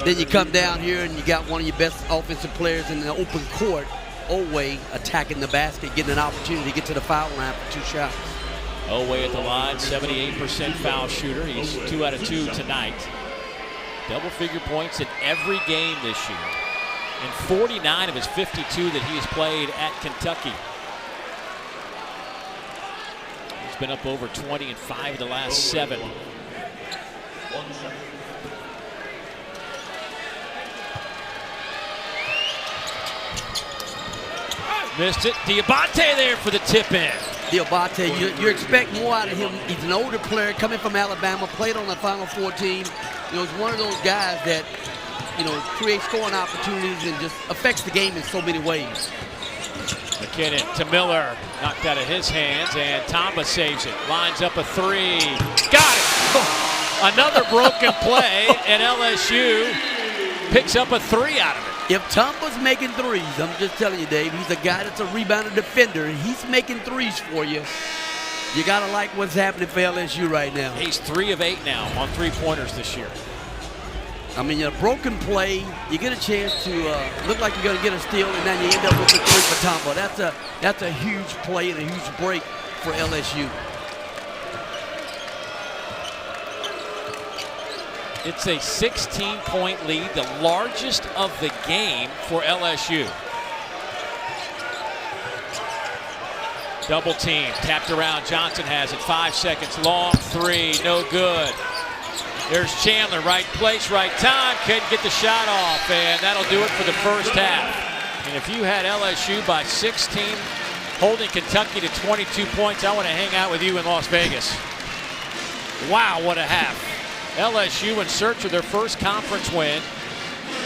Then you come down here and you got one of your best offensive players in the open court, Owe, attacking the basket, getting an opportunity to get to the foul line for 2 shots. Owe at the line, 78% foul shooter. He's 2 out of 2 tonight. Double-figure points in every game this year. And 49 of his 52 that he has played at Kentucky. He's been up over 20 in 5 of the last 7. Missed it. Diabate there for the tip in. Diabate, you expect more out of him. He's an older player coming from Alabama, played on the Final Four team. You know, he's one of those guys that, you know, creates scoring opportunities and just affects the game in so many ways. McKinnon to Miller, knocked out of his hands, and Tamba saves it. Lines up a 3. Got it! Another broken play, and LSU picks up a 3 out of it. If Tamba's making threes, I'm just telling you, Dave, he's a guy that's a rebounder defender, and he's making threes for you. You got to like what's happening for LSU right now. He's 3 of 8 now on 3-pointers this year. I mean, a broken play, you get a chance to look like you're going to get a steal, and then you end up with a 3 for Tamba. That's a huge play and a huge break for LSU. It's a 16-point lead, the largest of the game for LSU. Double team, tapped around, Johnson has it, 5 seconds, long 3, no good. There's Chandler, right place, right time, couldn't get the shot off, and that'll do it for the first half. And if you had LSU by 16, holding Kentucky to 22 points, I want to hang out with you in Las Vegas. Wow, what a half. LSU in search of their first conference win.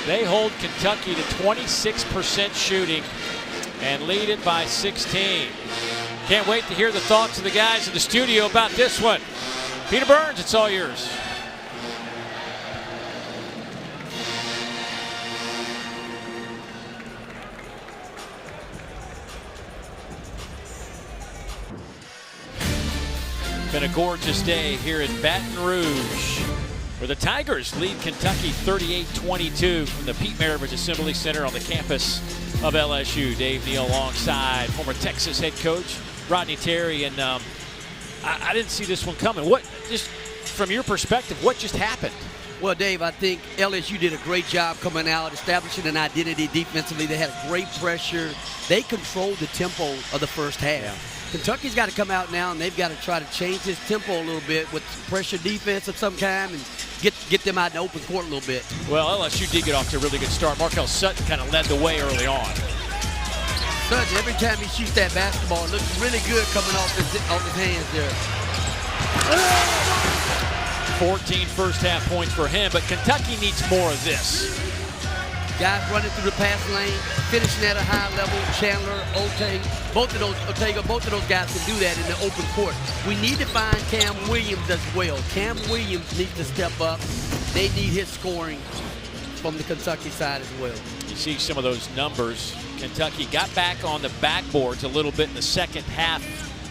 They hold Kentucky to 26% shooting and lead it by 16. Can't wait to hear the thoughts of the guys in the studio about this one. Peter Burns, it's all yours. Been a gorgeous day here in Baton Rouge, where the Tigers lead Kentucky 38-22 from the Pete Maravich Assembly Center on the campus of LSU. Dave Neal alongside former Texas head coach Rodney Terry, and I didn't see this one coming. What, just from your perspective, what just happened? Well, Dave, I think LSU did a great job coming out, establishing an identity defensively. They had great pressure. They controlled the tempo of the first half. Yeah. Kentucky's got to come out now, and they've got to try to change this tempo a little bit with pressure defense of some kind and get them out in the open court a little bit. Well, LSU did get off to a really good start. Markel Sutton kind of led the way early on. Sutton, every time he shoots that basketball, it looks really good coming off his hands there. 14 first half points for him, but Kentucky needs more of this. Guys running through the pass lane, finishing at a high level. Chandler, Ortega, both of those guys can do that in the open court. We need to find Cam Williams as well. Cam Williams needs to step up. They need his scoring from the Kentucky side as well. You see some of those numbers. Kentucky got back on the backboards a little bit in the second half,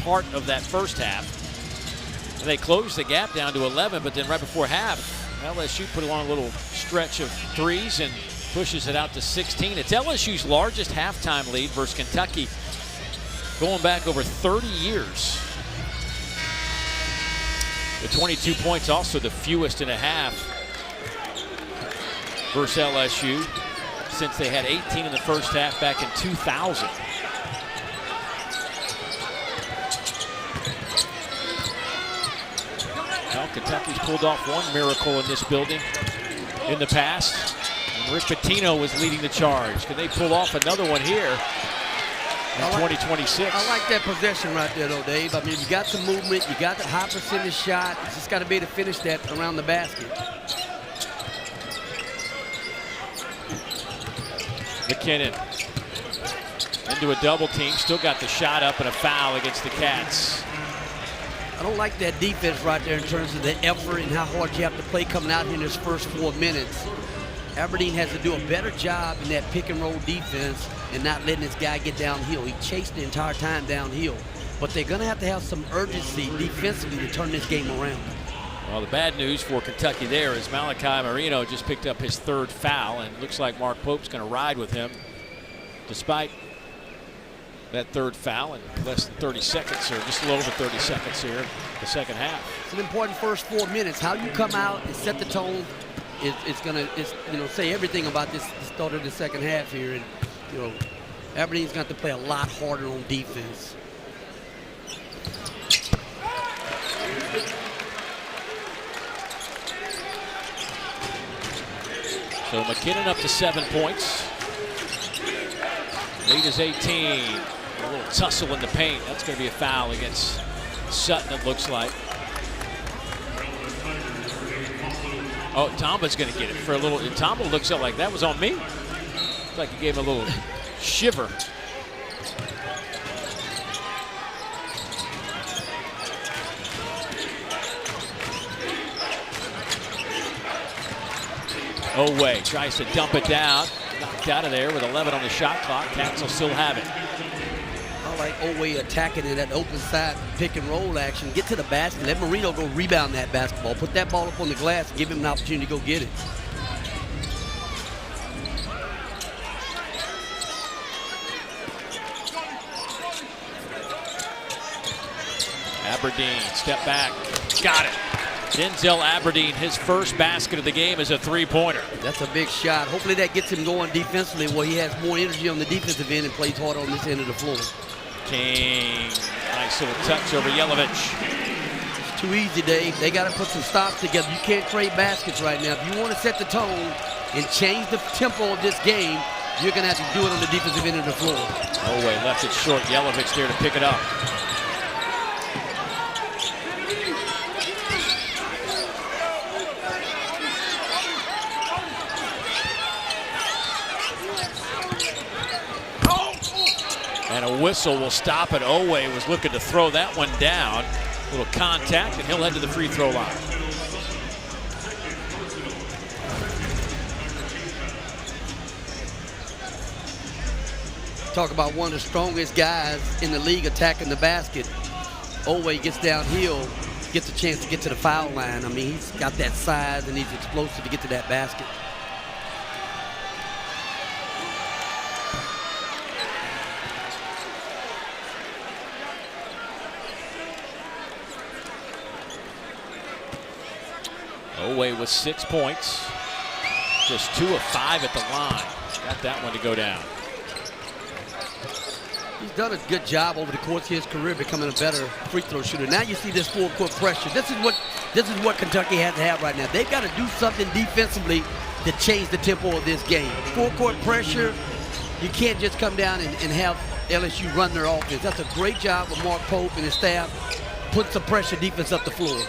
part of that first half. And they closed the gap down to 11, but then right before half, LSU put along a little stretch of threes and pushes it out to 16. It's LSU's largest halftime lead versus Kentucky going back over 30 years. The 22 points, also the fewest and a half versus LSU since they had 18 in the first half back in 2000. Well, Kentucky's pulled off one miracle in this building in the past. And Rick Pitino was leading the charge. Can they pull off another one here in 2026? I like that possession right there, though, Dave. I mean, you got some movement, you got the high percentage shot. You just got to be able to finish that around the basket. McKinnon into a double team. Still got the shot up and a foul against the Cats. I don't like that defense right there in terms of the effort and how hard you have to play coming out here in this first 4 minutes. Aberdeen has to do a better job in that pick and roll defense and not letting this guy get downhill. He chased the entire time downhill. But they're going to have some urgency defensively to turn this game around. Well, the bad news for Kentucky there is Malachi Marino just picked up his 3rd foul, and looks like Mark Pope's going to ride with him despite that 3rd foul in less than 30 seconds, or just a little over 30 seconds here in the second half. It's an important first 4 minutes. How you come out and set the tone it's going to say everything about the start of the second half here. And Aberdeen's got to play a lot harder on defense. So McKinnon up to 7 points. Lead is 18. A little tussle in the paint. That's going to be a foul against Sutton, it looks like. Oh, Tomba's going to get it for a little. Tomba looks up like that was on me. Looks like he gave him a little shiver. Oweh tries to dump it down. Knocked out of there with 11 on the shot clock. Cats will still have it. I like Oweh attacking in that open side pick and roll action. Get to the basket. Let Marino go rebound that basketball. Put that ball up on the glass and give him an opportunity to go get it. Aberdeen, step back. Got it. Denzel Aberdeen, his first basket of the game is a 3-pointer. That's a big shot. Hopefully that gets him going defensively where he has more energy on the defensive end and plays hard on this end of the floor. King, nice little touch over Yelovich. It's too easy, Dave. They got to put some stops together. You can't trade baskets right now. If you want to set the tone and change the tempo of this game, you're going to have to do it on the defensive end of the floor. Oweh left it short. Yelovich there to pick it up. And a whistle will stop it. Oweh was looking to throw that one down. A little contact, and he'll head to the free throw line. Talk about one of the strongest guys in the league attacking the basket. Oweh gets downhill, gets a chance to get to the foul line. I mean, he's got that size and he's explosive to get to that basket. Oweh with 6 points. Just 2 of 5 at the line. Got that one to go down. He's done a good job over the course of his career becoming a better free throw shooter. Now you see this full-court pressure. This is what Kentucky has to have right now. They've got to do something defensively to change the tempo of this game. Full-court pressure, you can't just come down and have LSU run their offense. That's a great job with Mark Pope and his staff. Put some pressure defense up the floor.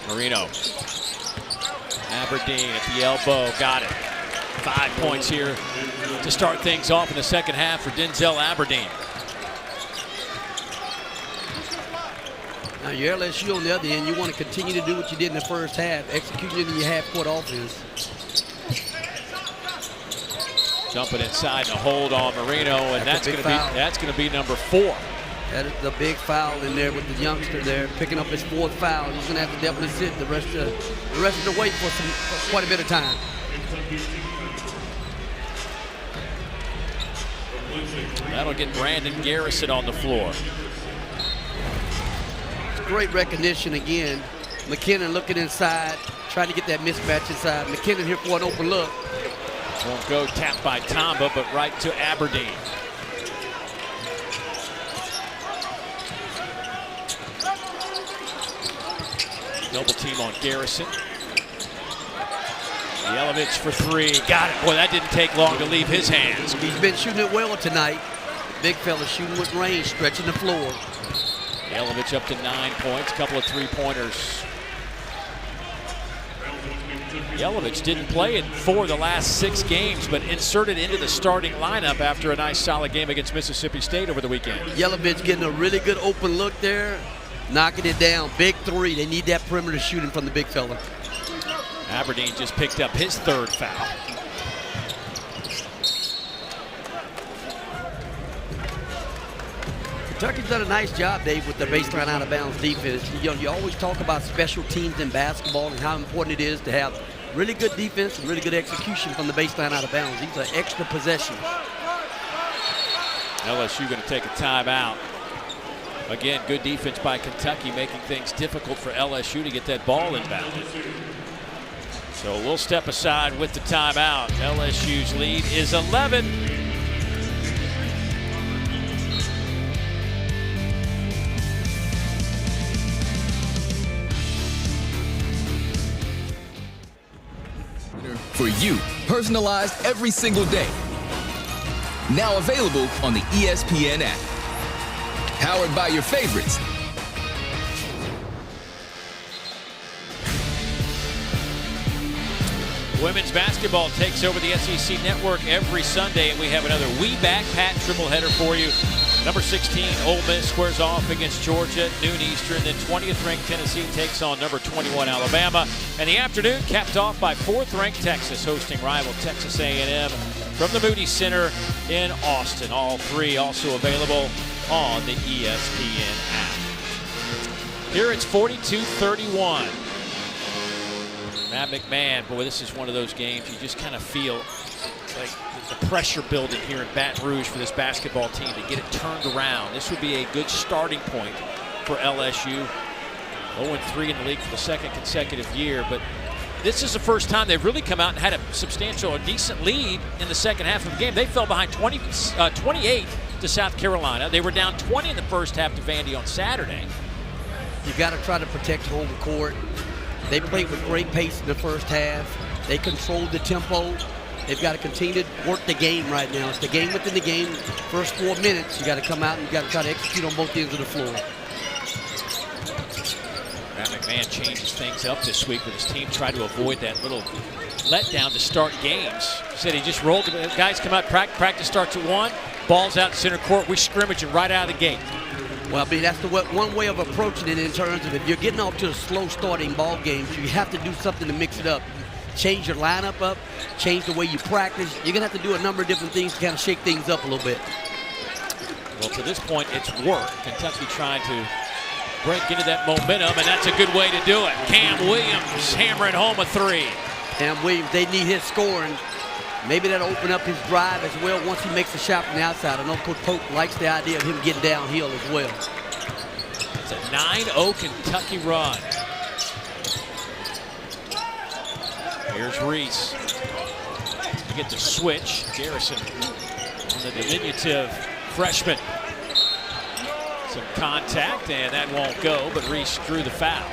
Marino. Aberdeen at the elbow, got it. 5 points here to start things off in the second half for Denzel Aberdeen. Now your LSU on the other end, you want to continue to do what you did in the first half, executing it in your half-court offense. Jumping inside and a hold on Marino, and that's going to be number 4. That is the big foul in there with the youngster there, picking up his 4th foul. He's going to have to definitely sit the rest of the way for quite a bit of time. That'll get Brandon Garrison on the floor. Great recognition again. McKinnon looking inside, trying to get that mismatch inside. McKinnon here for an open look. Won't go tapped by Tamba, but right to Aberdeen. Double team on Garrison. Yelovich for three. Got it. Boy, that didn't take long to leave his hands. He's been shooting it well tonight. Big fella shooting with range, stretching the floor. Yelovich up to 9 points, couple of three-pointers. Yelovich didn't play in 4 of the last 6 games, but inserted into the starting lineup after a nice solid game against Mississippi State over the weekend. Yelovich getting a really good open look there, knocking it down. Big three. They need that perimeter shooting from the big fella. Aberdeen just picked up his 3rd foul. Kentucky's done a nice job, Dave, with their baseline out-of-bounds defense. You always talk about special teams in basketball and how important it is to have really good defense and really good execution from the baseline out-of-bounds. These are extra possessions. LSU going to take a timeout. Again, good defense by Kentucky, making things difficult for LSU to get that ball inbounded. So we'll step aside with the timeout. LSU's lead is 11. For you, personalized every single day. Now available on the ESPN app. Powered by your favorites. Women's basketball takes over the SEC network every Sunday, and we have another We Back Pat triple header for you. Number 16, Ole Miss squares off against Georgia, noon Eastern. Then 20th ranked Tennessee takes on number 21 Alabama. And the afternoon capped off by 4th ranked Texas hosting rival Texas A&M from the Moody Center in Austin. All 3 also available on the ESPN app. Here it's 42-31. Matt McMahon, boy, this is one of those games you just kind of feel like the pressure building here in Baton Rouge for this basketball team to get it turned around. This would be a good starting point for LSU. 0-3 in the league for the 2nd consecutive year, but this is the first time they've really come out and had a substantial or decent lead in the second half of the game. They fell behind 28 to South Carolina. They were down 20 in the first half to Vandy on Saturday. You got to try to protect home court. They played with great pace in the first half. They controlled the tempo. They've got to continue to work the game right now. It's the game within the game. First 4 minutes, you got to come out and you got to try to execute on both ends of the floor. Matt McMahon changes things up this week with his team, tried to avoid that little letdown to start games. He said he just rolled. The guys come out, practice starts at 1, ball's out in center court, we're scrimmaging right out of the gate. Well, I mean, that's one way of approaching it in terms of if you're getting off to a slow starting ball games, you have to do something to mix it up. Change your lineup up, change the way you practice. You're going to have to do a number of different things to kind of shake things up a little bit. Well, to this point, it's worked. Kentucky trying to break into that momentum, and that's a good way to do it. Cam Williams hammering home a 3. Cam Williams, they need his scoring. Maybe that'll open up his drive as well once he makes a shot from the outside. I know Coach Pope likes the idea of him getting downhill as well. It's a 9-0 Kentucky run. Here's Reese. You get the switch. Garrison on the diminutive freshman. Some contact, and that won't go, but Reese drew the foul.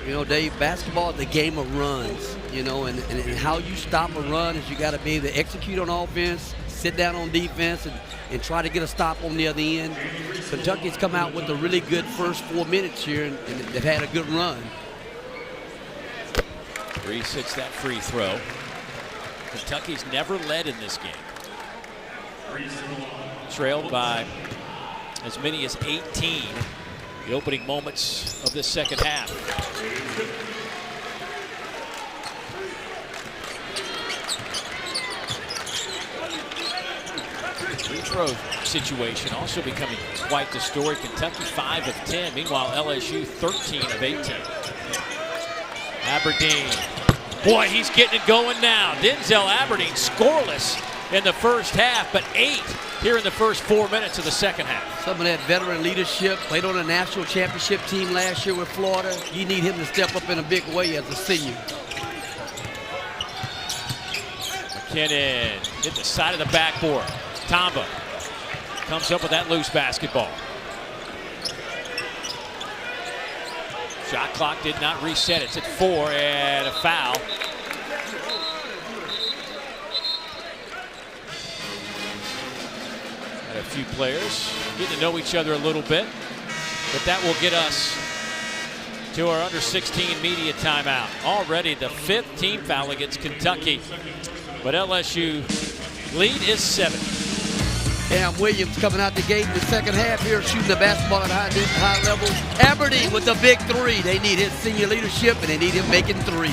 You know, Dave, basketball is the game of runs, you know, and how you stop a run is you got to be able to execute on offense, sit down on defense, and try to get a stop on the other end. Kentucky's come out with a really good first 4 minutes here, and they've had a good run. Reese hits that free throw. Kentucky's never led in this game. Trailed by as many as 18. The opening moments of this second half. Free throw situation also becoming quite the story. Kentucky 5 of 10. Meanwhile, LSU 13 of 18. Aberdeen. Boy, he's getting it going now. Denzel Aberdeen scoreless in the first half, but 8 here in the first 4 minutes of the second half. Some of that veteran leadership. Played on a national championship team last year with Florida. You need him to step up in a big way as a senior. McKinnon hit the side of the backboard. Tamba comes up with that loose basketball. Shot clock did not reset. It's at 4 and a foul. Had a few players getting to know each other a little bit, but that will get us to our under 16 media timeout. Already the 5th team foul against Kentucky, but LSU lead is 7. Cam Williams coming out the gate in the second half here, shooting the basketball at high level. Aberdeen with the big 3. They need his senior leadership, and they need him making threes.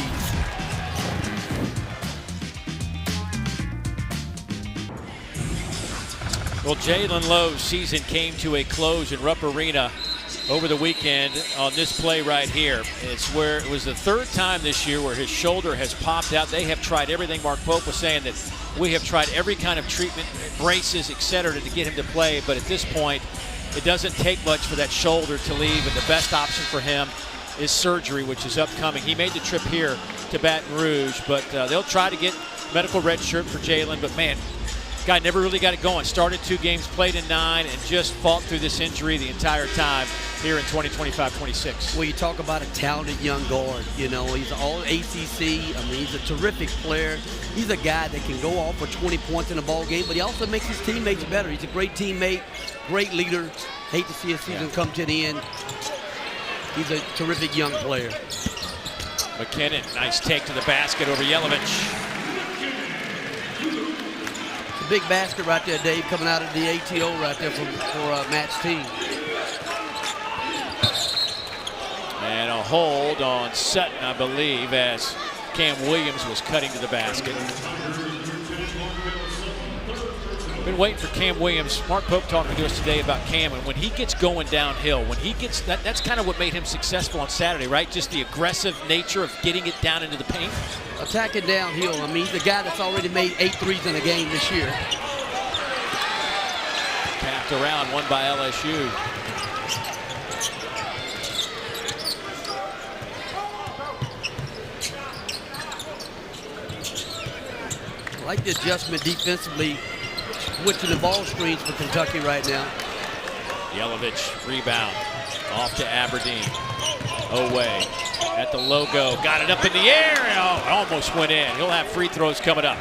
Well, Jalen Lowe's season came to a close in Rupp Arena over the weekend on this play right here. It's where it was the 3rd time this year where his shoulder has popped out. They have tried everything. Mark Pope was saying that we have tried every kind of treatment, braces, etc., to get him to play, but at this point, it doesn't take much for that shoulder to leave, and the best option for him is surgery, which is upcoming. He made the trip here to Baton Rouge, but they'll try to get medical red shirt for Jalen, but man, guy never really got it going. Started 2 games, played in 9, and just fought through this injury the entire time here in 2025-26. Well, you talk about a talented young guard. You know, he's all ACC. I mean, he's a terrific player. He's a guy that can go off for 20 points in a ball game, but he also makes his teammates better. He's a great teammate, great leader. Hate to see his season come to the end. He's a terrific young player. McKinnon, nice take to the basket over Yelovich. Big basket right there, Dave, coming out of the ATO right there for Matt's team. And a hold on Sutton, I believe, as Cam Williams was cutting to the basket. Been waiting for Cam Williams. Mark Pope talking to us today about Cam, and when he gets going downhill, when he gets that's kind of what made him successful on Saturday, right? Just the aggressive nature of getting it down into the paint. Attacking downhill. I mean, he's a guy that's already made 8 threes in a game this year. Tapped around, one by LSU. I like the adjustment defensively, switching the ball screens for Kentucky right now. Yelovich, rebound, off to Aberdeen. Away at the logo, got it up in the air, oh, it almost went in. He'll have free throws coming up.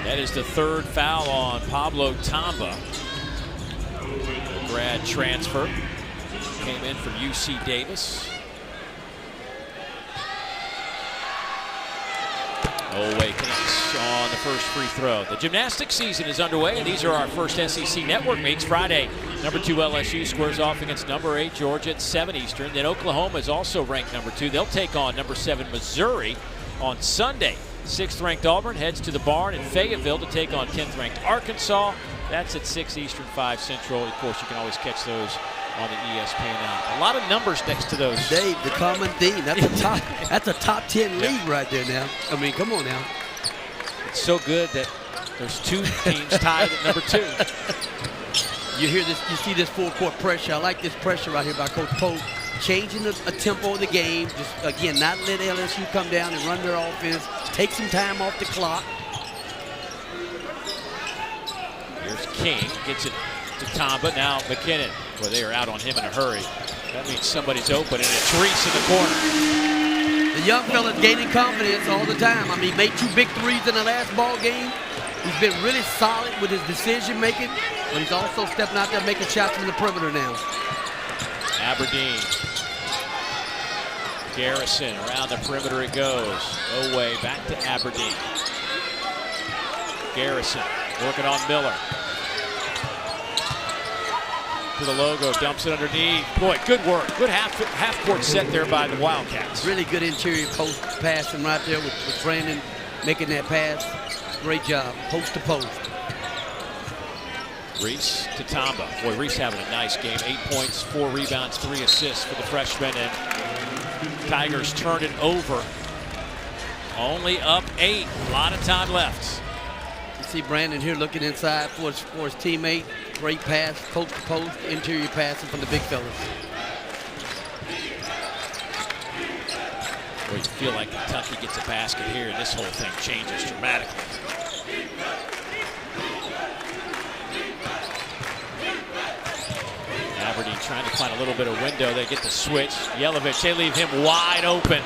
That is the 3rd foul on Pablo Tamba. A grad transfer, came in from UC Davis. Oway connects on the first free throw. The gymnastics season is underway, and these are our first SEC Network meets. Friday, number 2 LSU squares off against number 8 Georgia at 7 Eastern. Then Oklahoma is also ranked number 2. They'll take on number 7 Missouri on Sunday. 6th ranked Auburn heads to the Barn in Fayetteville to take on 10th ranked Arkansas. That's at 6 Eastern, 5 Central. Of course, you can always catch those on the ESPN app. A lot of numbers next to those. Dave, the common theme. That's a top 10 league right there now. I mean, come on now. It's so good that there's 2 teams tied at number 2. You hear this, you see this full court pressure. I like this pressure right here by Coach Pope. Changing the tempo of the game. Just, again, not let LSU come down and run their offense. Take some time off the clock. Here's King, gets it to Tamba. Now McKinnon. Well, they are out on him in a hurry. That means somebody's open, and it's Reese in the corner. The young fella's gaining confidence all the time. I mean, made 2 big threes in the last ball game. He's been really solid with his decision making, but he's also stepping out there making shots from the perimeter now. Aberdeen. Garrison around the perimeter it goes. Oway back to Aberdeen. Garrison working on Miller. to the logo, dumps it underneath. Boy, good work. Good half-court set there by the Wildcats. Really good interior post passing right there with Brandon making that pass. Great job, post to post. Reese to Tamba. Boy, Reese having a nice game. 8 points, 4 rebounds, 3 assists for the freshman. And Tigers turn it over. Only up 8. A lot of time left. You see Brandon here looking inside for his teammate. Great pass, post to post, interior passing from the big fellas. Boy, you feel like Kentucky gets a basket here, and this whole thing changes dramatically. Aberdeen trying to find a little bit of window. They get the switch. Yelovich, they leave him wide open.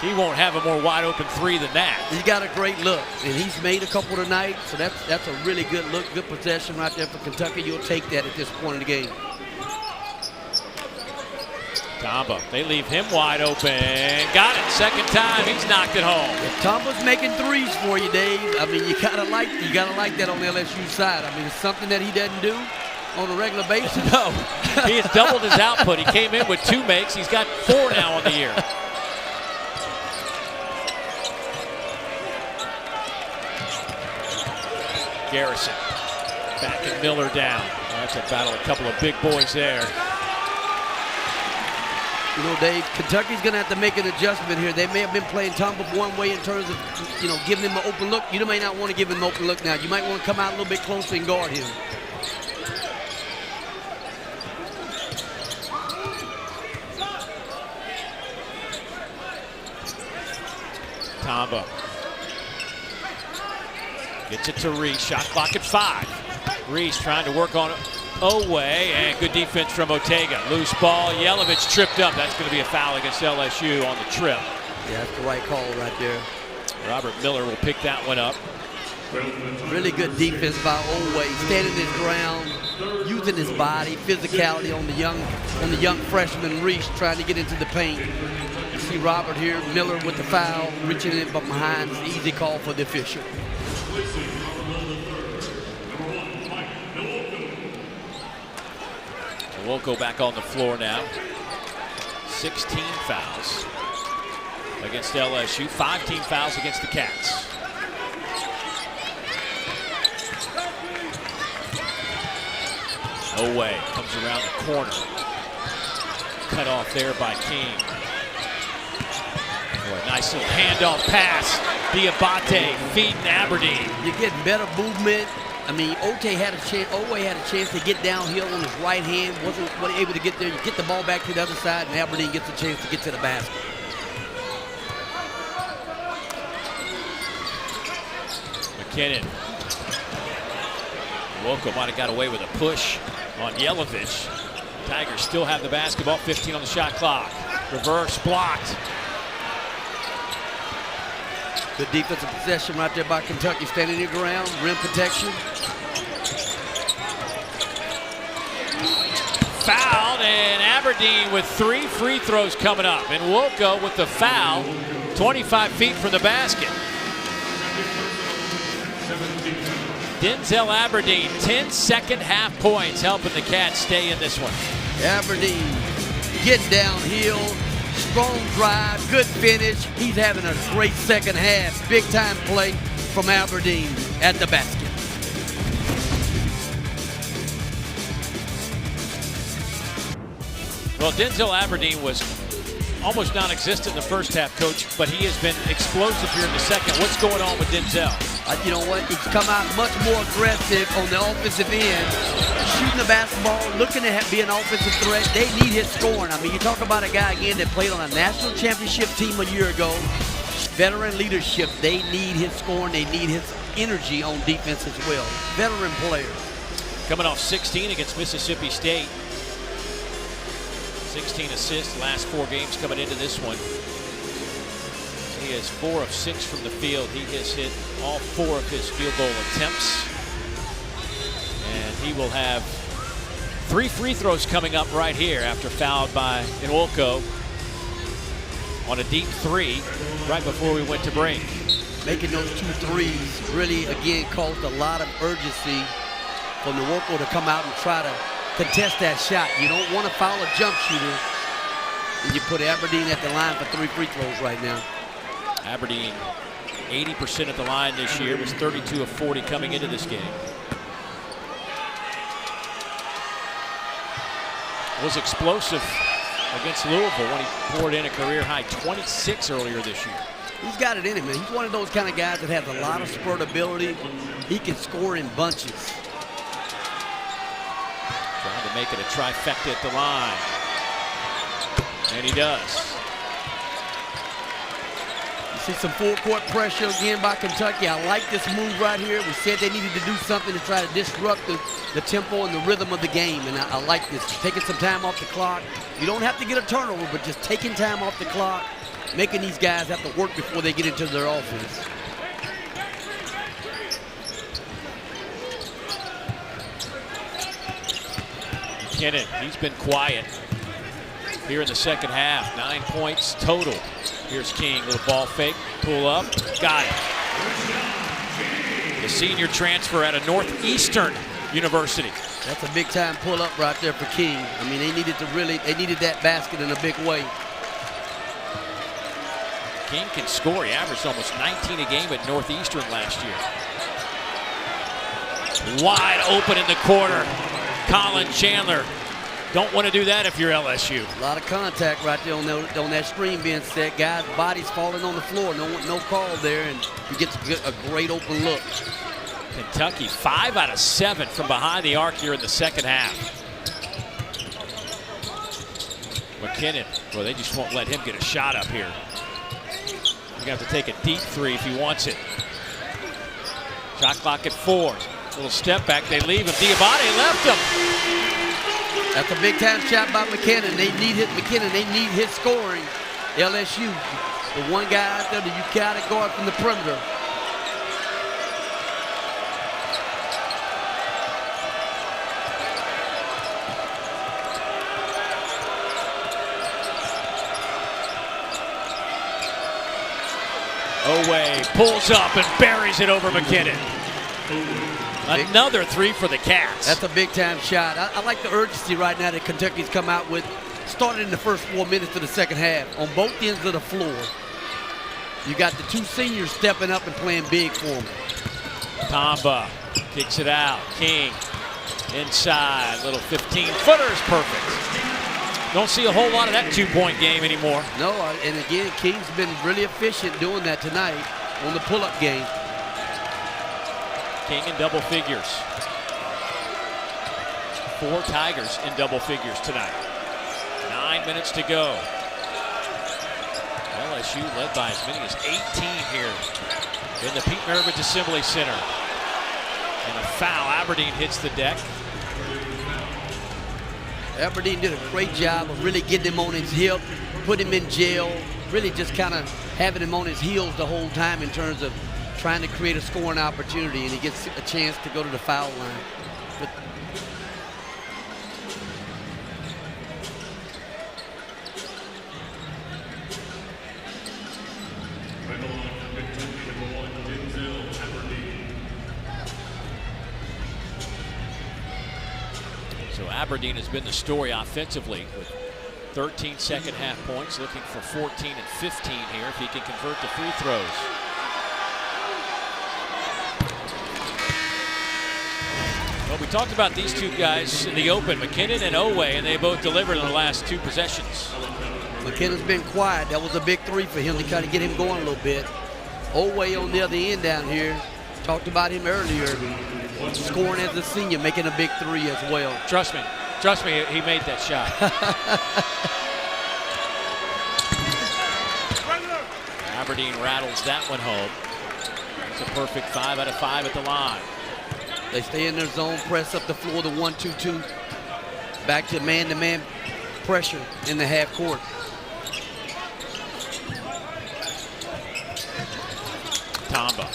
He won't have a more wide open 3 than that. He's got a great look, and he's made a couple tonight, so that's a really good look, good possession right there for Kentucky. You'll take that at this point in the game. Tamba, they leave him wide open. Got it, second time, he's knocked it home. Tamba's making threes for you, Dave. I mean, you gotta like that on the LSU side. I mean, it's something that he doesn't do on a regular basis. No, he has doubled his output. He came in with 2 makes. He's got 4 now on the year. Garrison backing Miller down. That's a battle, a couple of big boys there. You know, Dave, Kentucky's going to have to make an adjustment here. They may have been playing Tamba one way in terms of, you know, giving him an open look. You may not want to give him an open look now. You might want to come out a little bit closer and guard him. Tamba gets it to Reese. Shot clock at 5. Reese trying to work on it. Away, and good defense from Ortega. Loose ball, Yelovich tripped up. That's going to be a foul against LSU on the trip. Yeah, that's the right call right there. Robert Miller will pick that one up. Really good defense by Oway, standing his ground, using his body, physicality on the young freshman Reese trying to get into the paint. You see Robert here, Miller with the foul, reaching in from behind. It's an easy call for the official. Wolko back on the floor now. 16 fouls against LSU. 5 team fouls against the Cats. Away comes around the corner. Cut off there by King. Boy, nice little handoff pass. Diabate feeding Aberdeen. You're getting better movement. I mean, Oway had a chance to get downhill on his right hand. Wasn't able to get there. You get the ball back to the other side, and Aberdeen gets a chance to get to the basket. McKinnon. Wolko might have got away with a push on Yelovich. Tigers still have the basketball. 15 on the shot clock. Reverse blocked. Good defensive possession right there by Kentucky, standing their ground, rim protection. Fouled, and Aberdeen with 3 free throws coming up. And Wolko with the foul, 25 feet from the basket. Denzel Aberdeen, 10 second half points, helping the Cats stay in this one. Aberdeen getting downhill. Strong drive, good finish. He's having a great second half. Big time play from Aberdeen at the basket. Well, Denzel Aberdeen was almost non-existent in the first half, Coach, but he has been explosive here in the second. What's going on with Denzel? You know what? He's come out much more aggressive on the offensive end, shooting the basketball, looking to be an offensive threat. They need his scoring. I mean, you talk about a guy, again, that played on a national championship team a year ago. Veteran leadership. They need his scoring. They need his energy on defense as well. Veteran player. Coming off 16 against Mississippi State. 16 assists last 4 games coming into this one. He is 4 of 6 from the field. He has hit all 4 of his field goal attempts. And he will have 3 free throws coming up right here after fouled by Nwoko on a deep 3 right before we went to break. Making those 2 threes really, again, caused a lot of urgency for Nwoko to come out and try to contest that shot. You don't want to foul a jump shooter. And you put Aberdeen at the line for 3 free throws right now. Aberdeen 80% at the line this year, was 32 of 40 coming into this game. Was explosive against Louisville when he poured in a career-high 26 earlier this year. He's got it in him, man. He's one of those kind of guys that has a lot of spurt ability. He can score in bunches. Trying to make it a trifecta at the line. And he does. See some full court pressure again by Kentucky. I like this move right here. We said they needed to do something to try to disrupt the tempo and the rhythm of the game, and I like this. Taking some time off the clock. You don't have to get a turnover, but just taking time off the clock, making these guys have to work before they get into their offense. McKinnon, he's been quiet here in the second half. 9 points total. Here's King, little ball fake, pull up, got it. The senior transfer out of Northeastern University. That's a big time pull up right there for King. I mean, they needed that basket in a big way. King can score. He averaged almost 19 a game at Northeastern last year. Wide open in the corner. Colin Chandler. Don't want to do that if you're LSU. A lot of contact right there on that screen being set. Guys' bodies falling on the floor. No call there, and he gets a great open look. Kentucky 5 out of 7 from behind the arc here in the second half. McKinnon, well, they just won't let him get a shot up here. He's going to have to take a deep three if he wants it. Shot clock at 4. Little step back, they leave him. Diabate left him. That's a big time shot by McKinnon. They need his scoring. LSU, the one guy out there that you gotta guard from the perimeter. Oweh pulls up and buries it over McKinnon. Another 3 for the Cats. That's a big-time shot. I like the urgency right now that Kentucky's come out with. Started in the first 4 minutes of the second half on both ends of the floor. You got the 2 seniors stepping up and playing big for them. Tamba kicks it out. King inside. Little 15-footer is perfect. Don't see a whole lot of that 2-point game anymore. No, and again, King's been really efficient doing that tonight on the pull-up game. King in double figures. 4 Tigers in double figures tonight. 9 minutes to go. LSU led by as many as 18 here in the Pete Maravich Assembly Center. And a foul. Aberdeen hits the deck. Aberdeen did a great job of really getting him on his hip, put him in jail, really just kind of having him on his heels the whole time in terms of trying to create a scoring opportunity, and he gets a chance to go to the foul line. But so Aberdeen has been the story offensively with 13 second half points, looking for 14 and 15 here if he can convert the free throws. Well, we talked about these 2 guys in the open, McKinnon and Oweh, and they both delivered in the last 2 possessions. McKinnon's been quiet. That was a big 3 for him to kind of get him going a little bit. Oweh on the other end down here. Talked about him earlier. Scoring as a senior, making a big 3 as well. Trust me, he made that shot. Aberdeen rattles that one home. It's a perfect 5 out of 5 at the line. They stay in their zone, press up the floor, the 1-2-2. Back to man-to-man pressure in the half court. Tamba.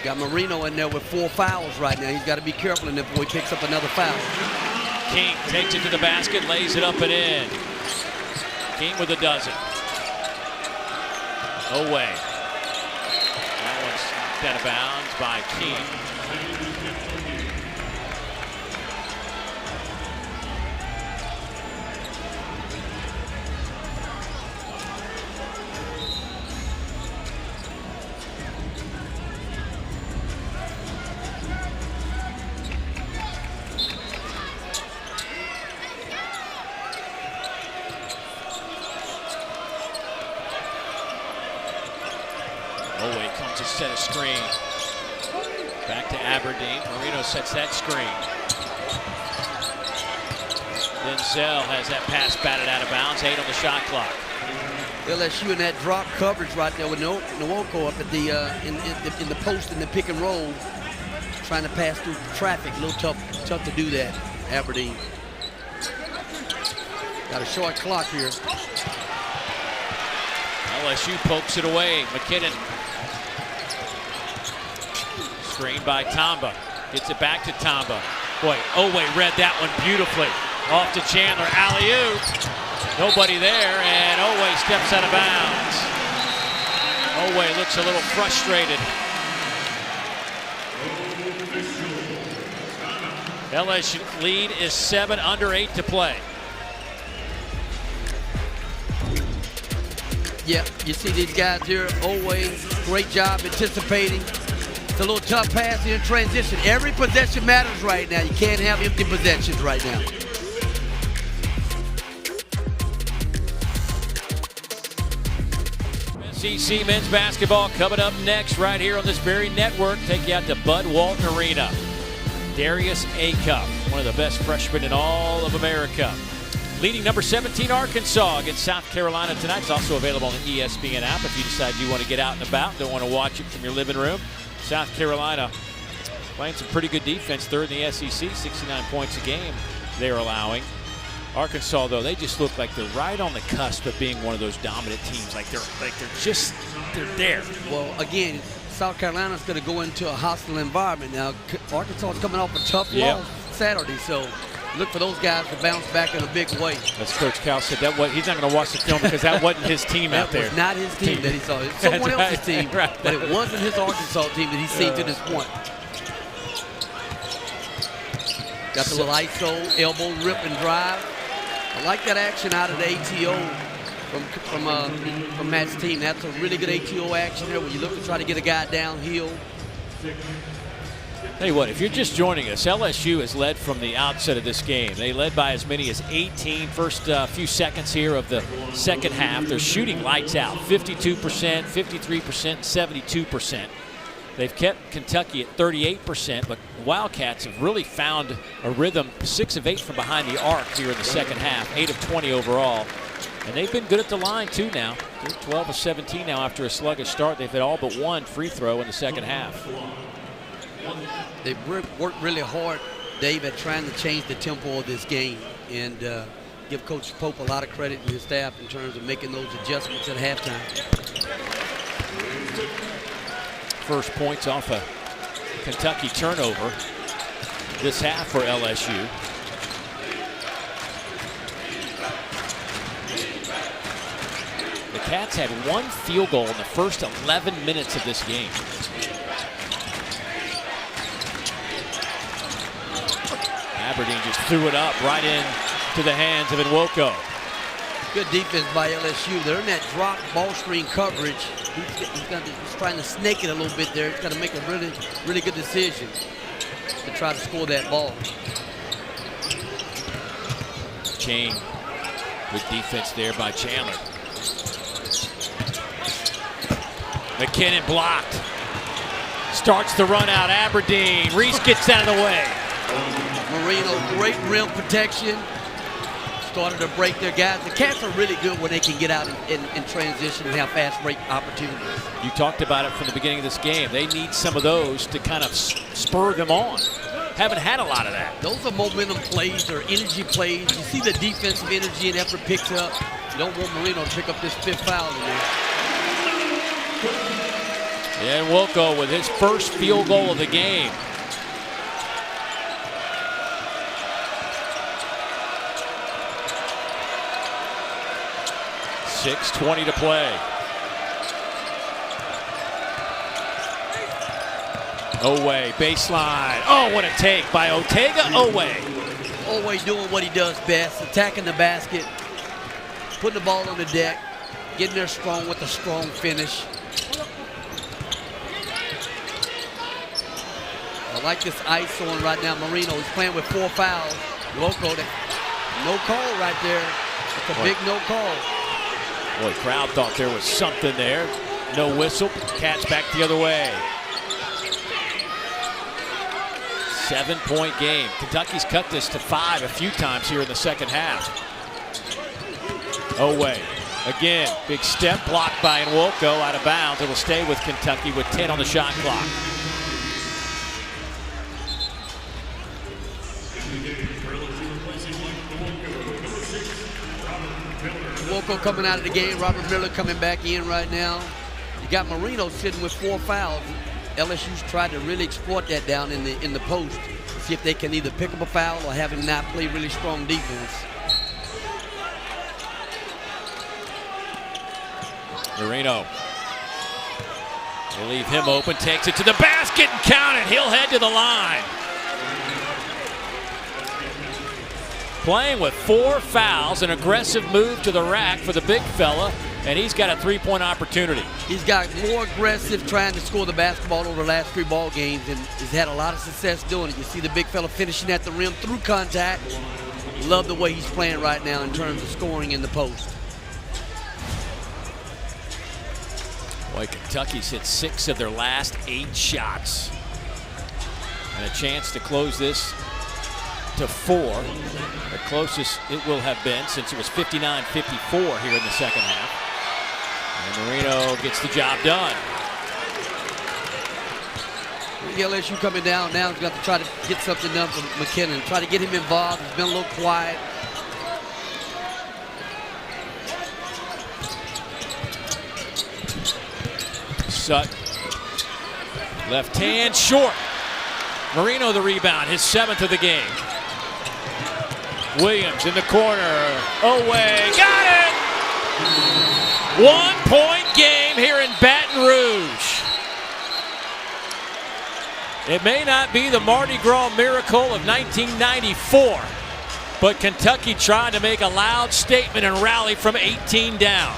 Got Marino in there with 4 fouls right now. He's got to be careful in there before he picks up another foul. King takes it to the basket, lays it up and in. King with a dozen. Oweh. That one's out of bounds by King. to set a screen. Back to Aberdeen. Marino sets that screen. Denzel has that pass batted out of bounds. 8 on the shot clock. LSU in that drop coverage right there with Nwoko up at the in the post in the pick and roll, trying to pass through traffic. A little tough to do that. Aberdeen got a short clock here. LSU pokes it away. McKinnon. Screened by Tamba. Gets it back to Tamba. Boy, Oweh read that one beautifully. Off to Chandler. Alley-oop. Nobody there, and Oweh steps out of bounds. Oweh looks a little frustrated. LSU lead is 7 under 8 to play. Yeah, you see these guys here. Oweh, great job anticipating. It's a little tough pass in transition. Every possession matters right now. You can't have empty possessions right now. SEC men's basketball coming up next right here on this very network. Take you out to Bud Walton Arena. Darius Acuff, one of the best freshmen in all of America. Leading number 17 Arkansas against South Carolina tonight. It's also available on the ESPN app if you decide you want to get out and about, don't want to watch it from your living room. South Carolina playing some pretty good defense, third in the SEC, 69 points a game they're allowing. Arkansas, though, they just look like they're right on the cusp of being one of those dominant teams. They're there. Well, again, South Carolina's going to go into a hostile environment now. Arkansas is coming off a tough loss Saturday, so look for those guys to bounce back in a big way. As Coach Cal said, he's not going to watch the film because that wasn't his team out there. That was not his team that he saw. It's someone else's team, but it wasn't his Arkansas team that he's seen to this point. Got the little ISO, elbow rip and drive. I like that action out of the ATO from Matt's team. That's a really good ATO action there when you look to try to get a guy downhill. Tell you what, if you're just joining us, LSU has led from the outset of this game. They led by as many as 18 first few seconds here of the second half. They're shooting lights out, 52%, 53%, 72%. They've kept Kentucky at 38%, but Wildcats have really found a rhythm, 6 of 8 from behind the arc here in the second half, 8 of 20 overall. And they've been good at the line, too, now. They're 12 of 17 now after a sluggish start. They've had all but one free throw in the second half. They've worked really hard, Dave, at trying to change the tempo of this game and give Coach Pope a lot of credit and his staff in terms of making those adjustments at halftime. First points off a Kentucky turnover this half for LSU. The Cats had one field goal in the first 11 minutes of this game. Aberdeen just threw it up right into the hands of Nwoko. Good defense by LSU. They're in that drop ball screen coverage. He's trying to snake it a little bit there. He's got to make a really good decision to try to score that ball. Chain, good defense there by Chandler. McKinnon blocked. Starts the run out. Aberdeen. Reese gets out of the way. Marino, great rim protection. Started to break their guys. The Cats are really good when they can get out in transition and have fast break opportunities. You talked about it from the beginning of this game. They need some of those to kind of spur them on. Haven't had a lot of that. Those are momentum plays or energy plays. You see the defensive energy and effort picks up. You don't want Marino to pick up this 5th foul in there. And Nwoko with his first field goal of the game. .6:20 to play. Oweh, baseline. Oh, what a take by Otega Oweh. Oweh doing what he does best, attacking the basket, putting the ball on the deck, getting there strong with a strong finish. I like this ice on right now. Marino is playing with 4 fouls. Nwoko, no call right there. It's a big no call. Boy, crowd thought there was something there. No whistle. Cats back the other way. 7-point game. Kentucky's cut this to 5 a few times here in the second half. Oway. Again, big step blocked by Nwoko, out of bounds. It'll stay with Kentucky with 10 on the shot clock. Nwoko coming out of the game. Robert Miller coming back in right now. You got Marino sitting with 4 fouls. LSU's tried to really exploit that down in the post. See if they can either pick up a foul or have him not play really strong defense. Marino. They leave him open, takes it to the basket and count it. He'll head to the line. Playing with 4 fouls, an aggressive move to the rack for the big fella, and he's got a 3-point opportunity. He's got more aggressive trying to score the basketball over the last 3 ball games, and he's had a lot of success doing it. You see the big fella finishing at the rim through contact. Love the way he's playing right now in terms of scoring in the post. Boy, Kentucky's hit 6 of their last 8 shots. And a chance to close this to 4. The closest it will have been since it was 59-54 here in the second half. And Marino gets the job done. The LSU coming down now. He's got to try to get something done from McKinnon. Try to get him involved. He's been a little quiet. Sutton. Left hand short. Marino the rebound, his 7th of the game. Williams in the corner. Oway, got it! 1-point game here in Baton Rouge. It may not be the Mardi Gras miracle of 1994, but Kentucky tried to make a loud statement and rally from 18 down.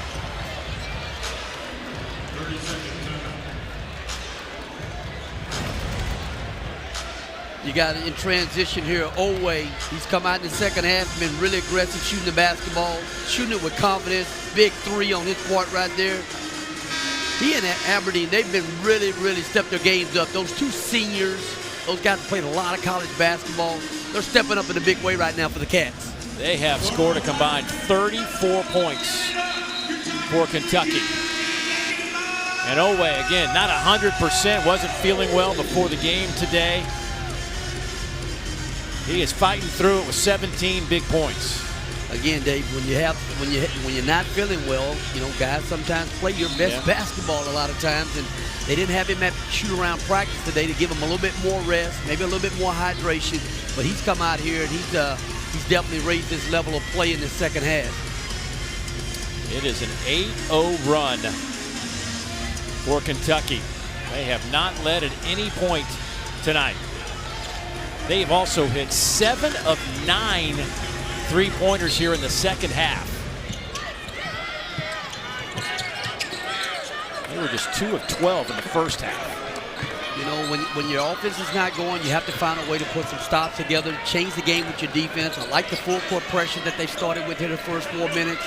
You got in transition here, Oway. He's come out in the second half, been really aggressive shooting the basketball, shooting it with confidence. Big 3 on his part right there. He and Aberdeen, they've been really stepped their games up. Those 2 seniors, those guys played a lot of college basketball. They're stepping up in a big way right now for the Cats. They have scored a combined 34 points for Kentucky. And Oway, again, not 100%, wasn't feeling well before the game today. He is fighting through it with 17 big points. Again, Dave, when you're not feeling well, you know, guys sometimes play your best basketball a lot of times, and they didn't have him at shoot-around practice today to give him a little bit more rest, maybe a little bit more hydration. But he's come out here and he's definitely raised his level of play in the second half. It is an 8-0 run for Kentucky. They have not led at any point tonight. They've also hit 7 of 9 3-pointers here in the second half. They were just 2 of 12 in the first half. You know, when your offense is not going, you have to find a way to put some stops together, change the game with your defense. I like the full court pressure that they started with in the first 4 minutes.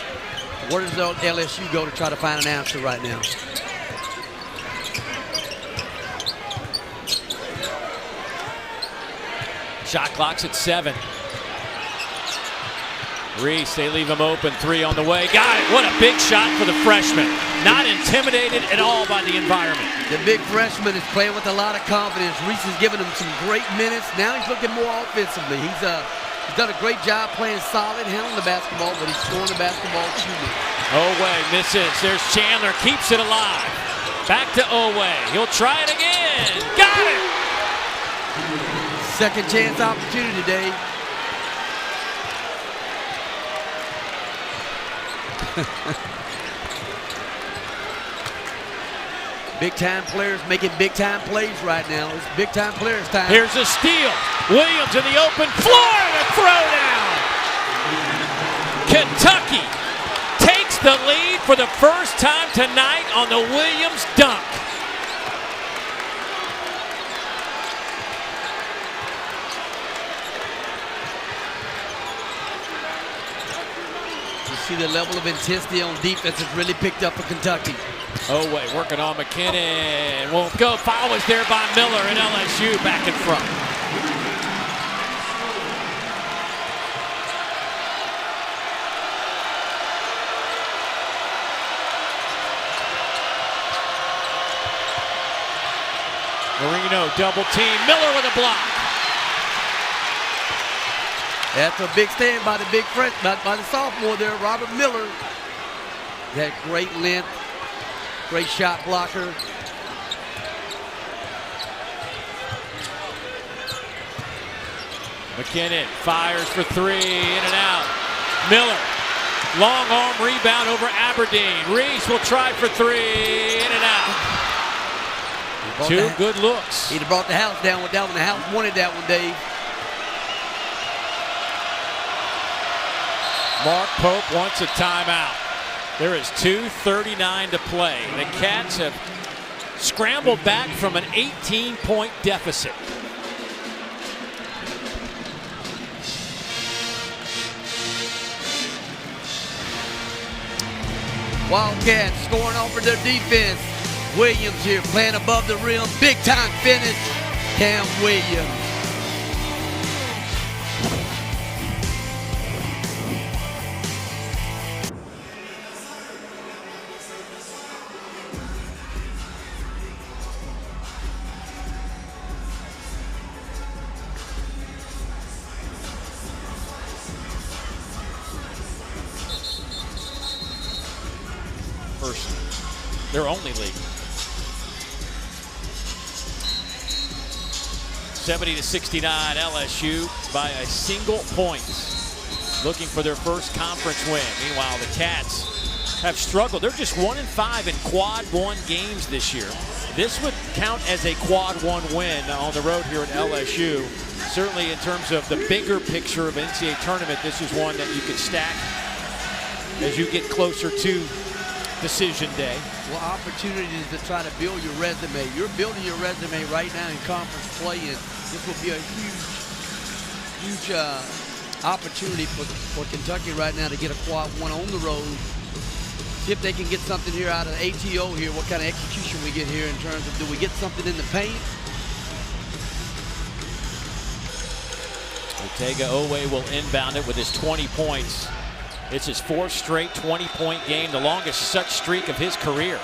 Where does LSU go to try to find an answer right now? Shot clock's at 7. Reese, they leave him open. 3 on the way. Got it. What a big shot for the freshman. Not intimidated at all by the environment. The big freshman is playing with a lot of confidence. Reese is giving him some great minutes. Now he's looking more offensively. He's done a great job playing solid, handling the basketball, but he's scoring the basketball shooting. Oway misses. There's Chandler. Keeps it alive. Back to Oway. He'll try it again. Got it. Second chance opportunity, Dave. Big time players making big time plays right now. It's big time players time. Here's a steal. Williams in the open floor and a throwdown. Kentucky takes the lead for the first time tonight on the Williams dunk. see the level of intensity on defense has really picked up for Kentucky. Oway working on McKinnon. Won't go. Foul was there by Miller, and LSU back in front. Marino double team. Miller with a block. That's a big stand by the big freshman, by the sophomore there, Robert Miller. That great length, great shot blocker. McKinnon fires for three, in and out. Miller, long arm rebound over Aberdeen. Reese will try for three, in and out. Two good looks. He'd have brought the house down with that one. The house wanted that one, Dave. Mark Pope wants a timeout. There is 2:39 to play. The Cats have scrambled back from an 18-point deficit. Wildcats scoring off of their defense. Williams here playing above the rim. Big time finish. Cam Williams. First, their only lead. 70-69 LSU by a single point, looking for their first conference win. Meanwhile, the Cats have struggled. They're just 1-5 in quad one games this year. This would count as a quad one win on the road here at LSU. Certainly in terms of the bigger picture of NCAA tournament, this is one that you could stack as you get closer to decision day. Well, opportunities to try to build your resume. You're building your resume right now in conference play, and this will be a huge opportunity for Kentucky right now to get a quad one on the road. See if they can get something here out of the ATO here, what kind of execution we get here in terms of, do we get something in the paint? Oway will inbound it with his 20 points. It's his fourth straight 20-point game, the longest such streak of his career.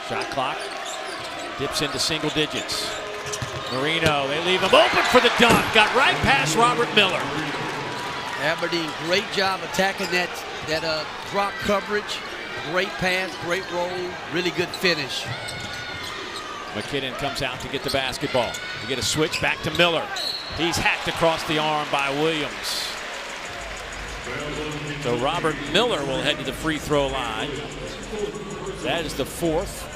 Shot clock dips into single digits. Marino, they leave him open for the dunk. Got right past Robert Miller. Aberdeen, great job attacking that drop coverage. Great pass, great roll, really good finish. McKinnon comes out to get the basketball. We get a switch back to Miller. He's hacked across the arm by Williams. So Robert Miller will head to the free throw line. That is the fourth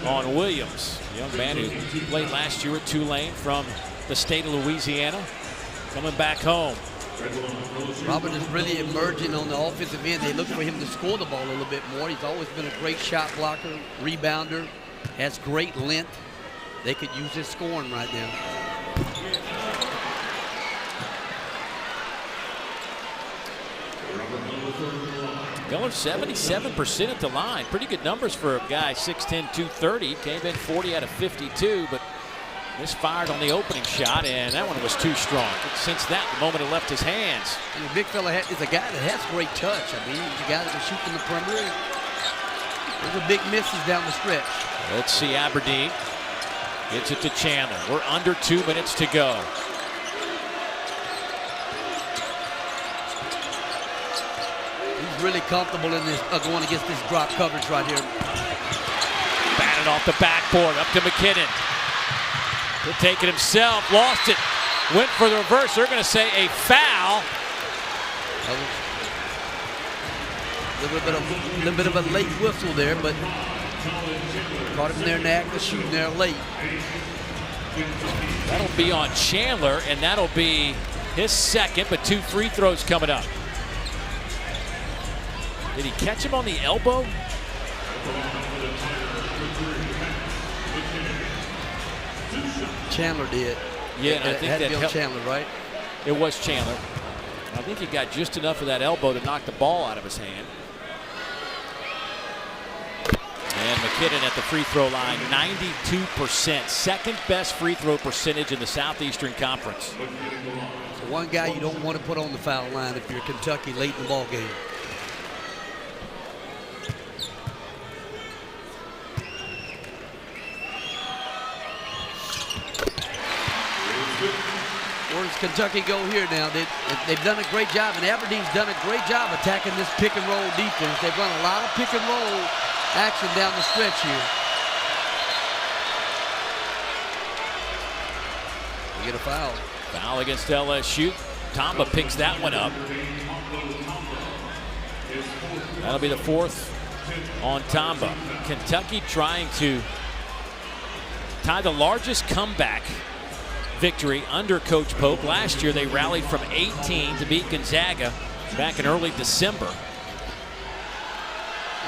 on Williams. A young man who played last year at Tulane from the state of Louisiana. Coming back home. Robert is really emerging on the offensive end. They look for him to score the ball a little bit more. He's always been a great shot blocker, rebounder. Has great length. They could use his scoring right now. Miller 77% at the line. Pretty good numbers for a guy 6'10", 230. Came in 40 out of 52, but misfired on the opening shot, and that one was too strong. But since that, the moment it left his hands. And the big fella is a guy that has great touch. I mean, he's a guy that can shoot from the perimeter. Those are big misses down the stretch. Let's see, Aberdeen gets it to Chandler. We're under 2 minutes to go. He's really comfortable in this going against this drop coverage right here. Batted off the backboard, up to McKinnon. He'll take it himself, lost it, went for the reverse. They're going to say a foul. A little bit of a late whistle there, but caught him there in the act of shooting there late. That'll be on Chandler, and that'll be his second, but 2 free throws coming up. Did he catch him on the elbow? Chandler did. Yeah, and I think had that to be on Chandler, right? It was Chandler. I think he got just enough of that elbow to knock the ball out of his hand. And McKinnon at the free throw line, 92%. Second best free throw percentage in the Southeastern Conference. So one guy you don't want to put on the foul line if you're Kentucky late in the ball game. Where does Kentucky go here now? They've done a great job, and Aberdeen's done a great job attacking this pick and roll defense. They've run a lot of pick and roll action down the stretch here. We get a foul. Foul against LSU. Tamba picks that one up. That'll be the fourth on Tamba. Kentucky trying to tie the largest comeback victory under Coach Pope. Last year they rallied from 18 to beat Gonzaga back in early December.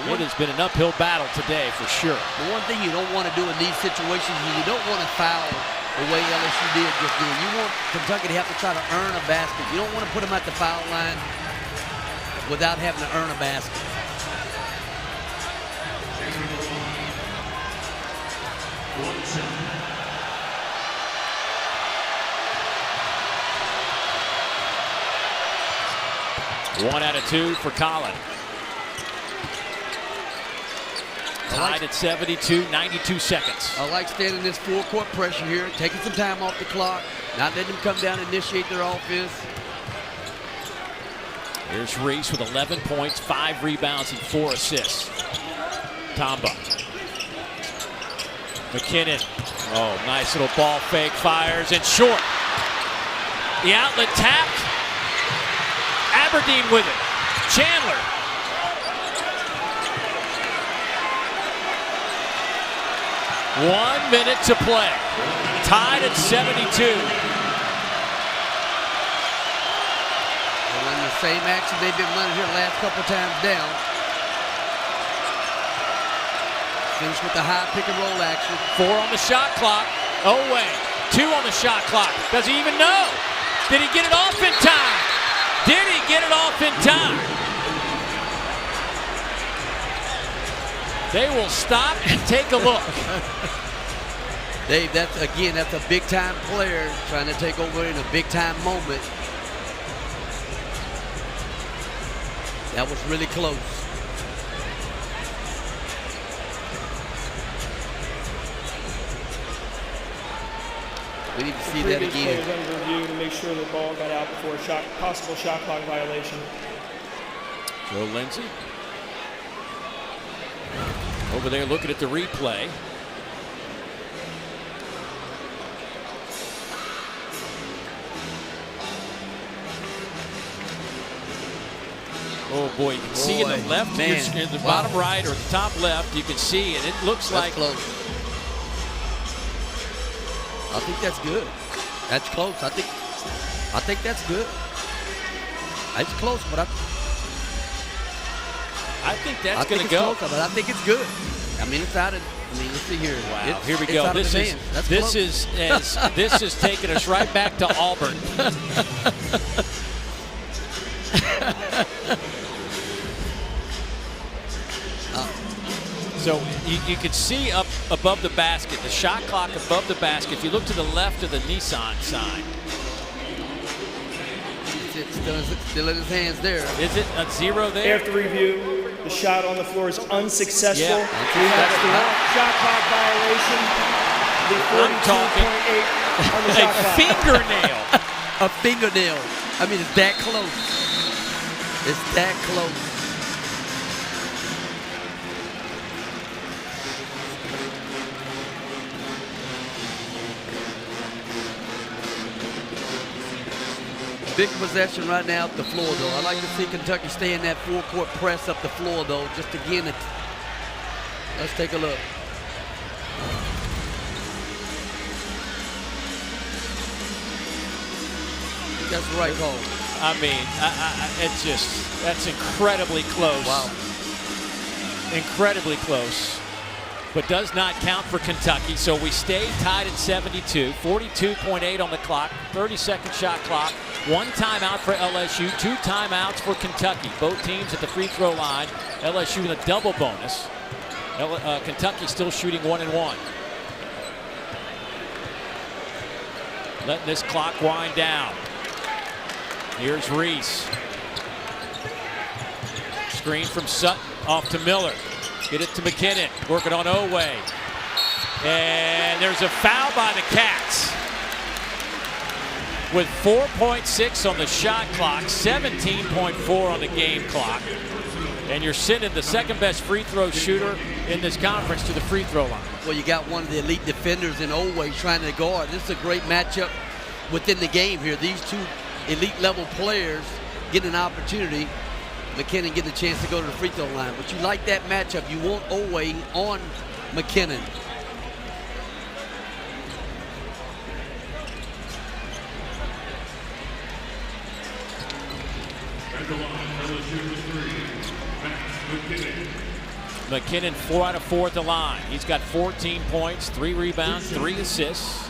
It has been an uphill battle today for sure. The one thing you don't want to do in these situations is you don't want to foul the way LSU did just then. You want Kentucky to have to try to earn a basket. You don't want to put them at the foul line without having to earn a basket. One out of two for Collin. Tied at 72, 92 seconds. I like standing this full court pressure here, taking some time off the clock, not letting them come down and initiate their offense. Here's Reese with 11 points, 5 rebounds, and 4 assists. Tamba. McKinnon. Oh, nice little ball fake, fires, and short. The outlet tapped. Aberdeen with it. Chandler. One minute to play. Tied at 72. They're running the same action they've been running here the last couple times down. Finish with the high pick and roll action. 4 on the shot clock. Oh, wait. 2 on the shot clock. Does he even know? Did he get it off in time? Did he get it off in time? They will stop and take a look. Dave, that's a big-time player trying to take over in a big-time moment. That was really close. We need to see that again. The previous play was under review to make sure the ball got out before a possible shot clock violation. Joe Lindsay over there looking at the replay. Oh boy, you can see in the left, in the bottom right or the top left, you can see, and it looks That's like close. I think that's good. That's close. I think that's good. It's close, but I think that's going to go. Close, but I think it's good. I mean, it's out of. I mean, let's see here. Wow, here we go. This is taking us right back to Auburn. So you can see up above the basket, the shot clock above the basket. If you look to the left of the Nissan sign. It's still in his hands there. Is it a 0 there? After review, the shot on the floor is unsuccessful. Yeah, we have the shot clock violation. The 42.8 on the shot clock. Fingernail. A fingernail. I mean, it's that close. It's that close. Big possession right now up the floor, though. I like to see Kentucky stay in that full court press up the floor, though. Just again, let's take a look. That's the right call. I mean, it's just, that's incredibly close. Wow. Incredibly close. but does not count for Kentucky. So we stay tied at 72, 42.8 on the clock, 30-second shot clock, 1 timeout for LSU, 2 timeouts for Kentucky. Both teams at the free throw line. LSU in a double bonus. Kentucky still shooting 1 and 1. Letting this clock wind down. Here's Reese. Screen from Sutton off to Miller. Get it to McKinnon. Working on Oway. And there's a foul by the Cats. With 4.6 on the shot clock, 17.4 on the game clock. And you're sending the second best free throw shooter in this conference to the free throw line. Well, you got one of the elite defenders in Oway trying to guard. This is a great matchup within the game here. These two elite level players getting an opportunity. McKinnon getting a chance to go to the free throw line. But you like that matchup. You want Oway on McKinnon. McKinnon 4 out of 4 at the line. He's got 14 points, 3 rebounds, 3 assists.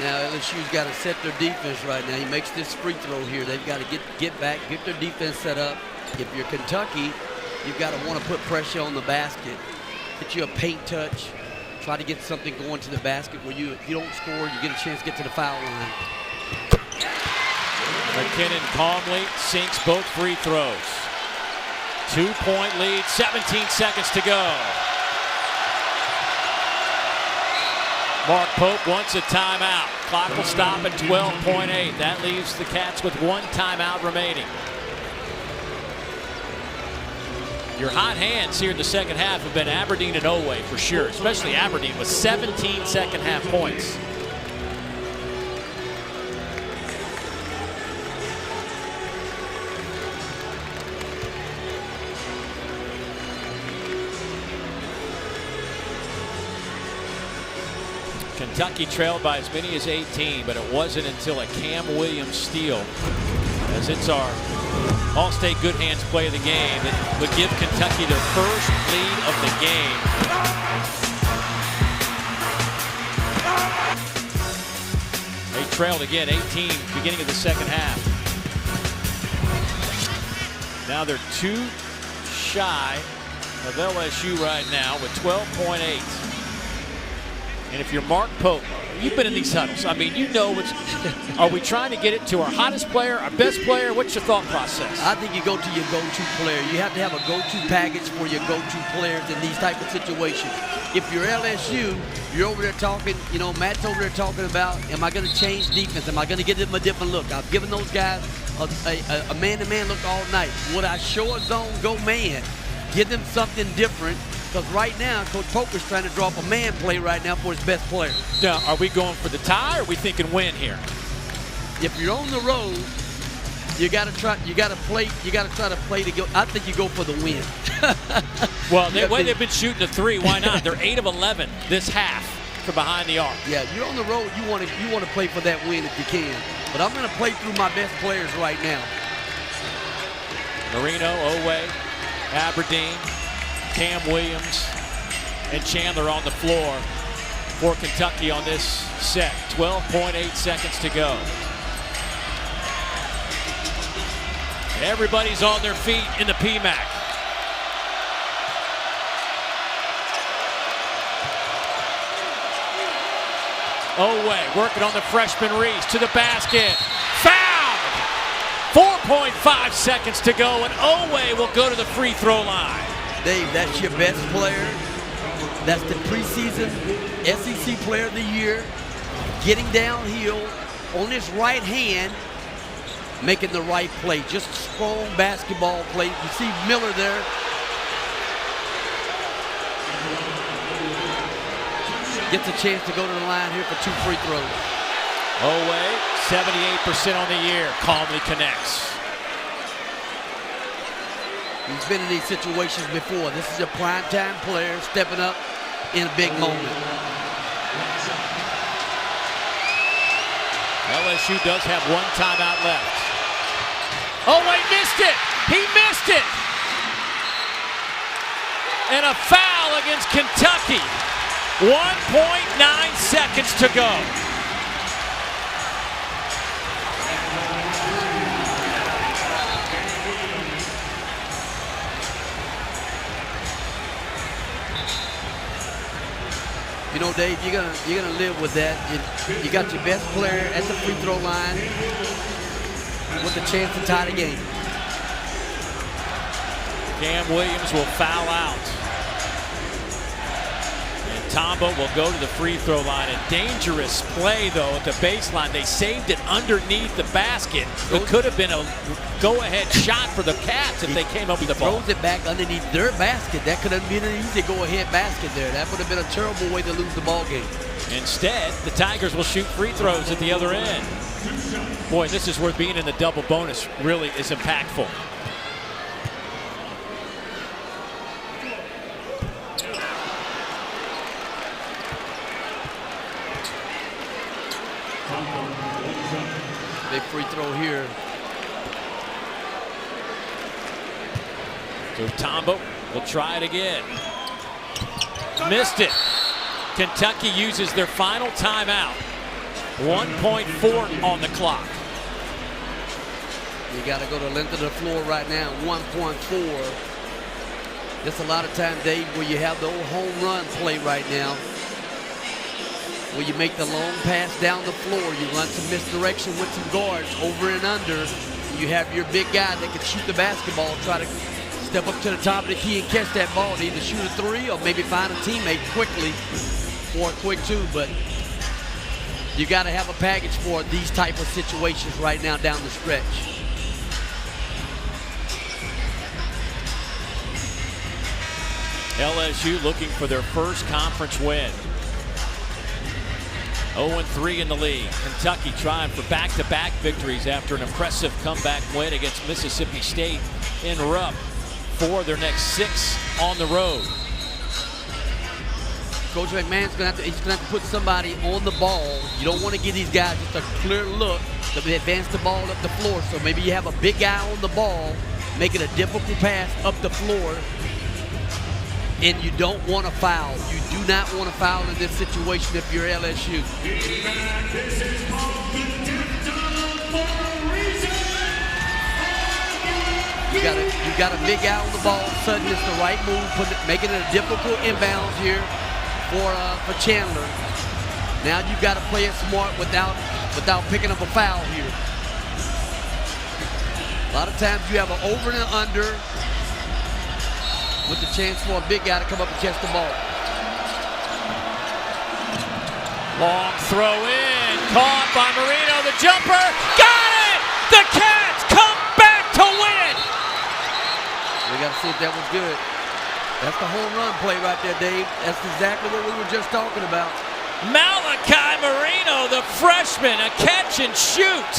Now LSU's got to set their defense right now. He makes this free throw here. They've got to get back, get their defense set up. If you're Kentucky, you've got to want to put pressure on the basket. Get you a paint touch. Try to get something going to the basket where if you don't score, you get a chance to get to the foul line. McKinnon calmly sinks both free throws. 2-point lead, 17 seconds to go. Mark Pope wants a timeout. Clock will stop at 12.8. That leaves the Cats with 1 timeout remaining. Your hot hands here in the second half have been Aberdeen and Oway for sure, especially Aberdeen with 17 second half points. Kentucky trailed by as many as 18, but it wasn't until a Cam Williams steal, as it's our All-State Good Hands play of the game, that would give Kentucky their first lead of the game. They trailed again, 18, beginning of the second half. Now they're 2 shy of LSU right now with 12.8. And if you're Mark Pope, you've been in these huddles. I mean, you know what's. Are we trying to get it to our hottest player, our best player? What's your thought process? I think you go to your go-to player. You have to have a go-to package for your go-to players in these type of situations. If you're LSU, you're over there talking, Matt's over there talking about, am I going to change defense? Am I going to give them a different look? I've given those guys a man-to-man look all night. Would I show a zone, go man? Give them something different. Because right now, Coach Pope is trying to draw up a man play right now for his best player. Now, are we going for the tie, or are we thinking win here? If you're on the road, you got to try. You got to play. You got to try to play to go. I think you go for the win. Well, the way they've been shooting the 3, why not? They're 8 of 11 this half from behind the arc. Yeah, you're on the road. You want to play for that win if you can. But I'm going to play through my best players right now. Marino, Oway, Aberdeen, Cam Williams, and Chandler on the floor for Kentucky on this set. 12.8 seconds to go. Everybody's on their feet in the PMAC. Oway working on the freshman Reese to the basket. Fouled! 4.5 seconds to go, and Oway will go to the free throw line. Dave, that's your best player. That's the preseason SEC Player of the Year. Getting downhill on his right hand, making the right play. Just a strong basketball play. You see Miller there. Gets a chance to go to the line here for 2 free throws. Oway, 78% on the year, calmly connects. He's been in these situations before. This is a primetime player stepping up in a big moment. LSU does have one timeout left. Oh, he missed it. He missed it. And a foul against Kentucky. 1.9 seconds to go. You know, Dave, you're gonna live with that. You got your best player at the free throw line with a chance to tie the game. Cam Williams will foul out. And Tombo will go to the free throw line. A dangerous play, though, at the baseline. They saved it underneath the basket. It could have been a go-ahead shot for the Cats if they came up with the ball. Throws it back underneath their basket. That could have been an easy go-ahead basket there. That would have been a terrible way to lose the ball game. Instead, the Tigers will shoot free throws at the other end. Boy, this is where being in the double bonus really is impactful. Big free throw here. So Tombo will try it again. Missed it. Kentucky uses their final timeout. 1.4 on the clock. You got to go to the length of the floor right now. 1.4. There's a lot of time, Dave, where you have the old home run play right now, where you make the long pass down the floor. You run some misdirection with some guards over and under. You have your big guy that can shoot the basketball, try to step up to the top of the key and catch that ball to either shoot a three or maybe find a teammate quickly for a quick two. But you got to have a package for these type of situations right now down the stretch. LSU looking for their first conference win. 0-3 in the league. Kentucky trying for back-to-back victories after an impressive comeback win against Mississippi State in Rupp for their next 6 on the road. Coach McMahon's gonna have to put somebody on the ball. You don't want to give these guys just a clear look to advance the ball up the floor. So maybe you have a big guy on the ball making a difficult pass up the floor, and you don't want to foul. You do not want to foul in this situation if you're LSU. You got a big guy on the ball. Suddenly it's the right move, making it a difficult inbounds here for Chandler. Now you've got to play it smart without picking up a foul here. A lot of times you have an over and under with the chance for a big guy to come up and catch the ball. Long throw in, caught by Marino, the jumper, got it! The Cats come back to win! We got to see if that was good. That's the home run play right there, Dave. That's exactly what we were just talking about. Malachi Marino, the freshman, a catch and shoot.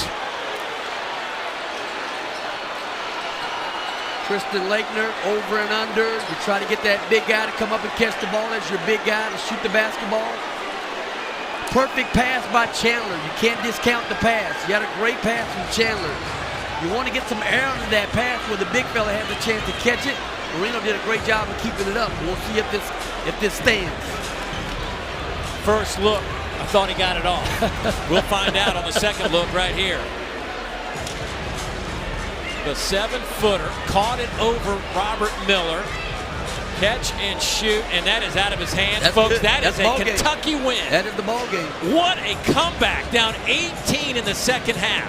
Tristan Lakener over and under. You try to get that big guy to come up and catch the ball as your big guy to shoot the basketball. Perfect pass by Chandler. You can't discount the pass. You had a great pass from Chandler. You want to get some air into that pass where the big fella has a chance to catch it. Marino did a great job of keeping it up. We'll see if this stands. First look, I thought he got it off. We'll find out on the second look right here. The 7-footer caught it over Robert Miller. Catch and shoot, and that is out of his hands, folks. That is a Kentucky win. That is the ball game. What a comeback, down 18 in the second half.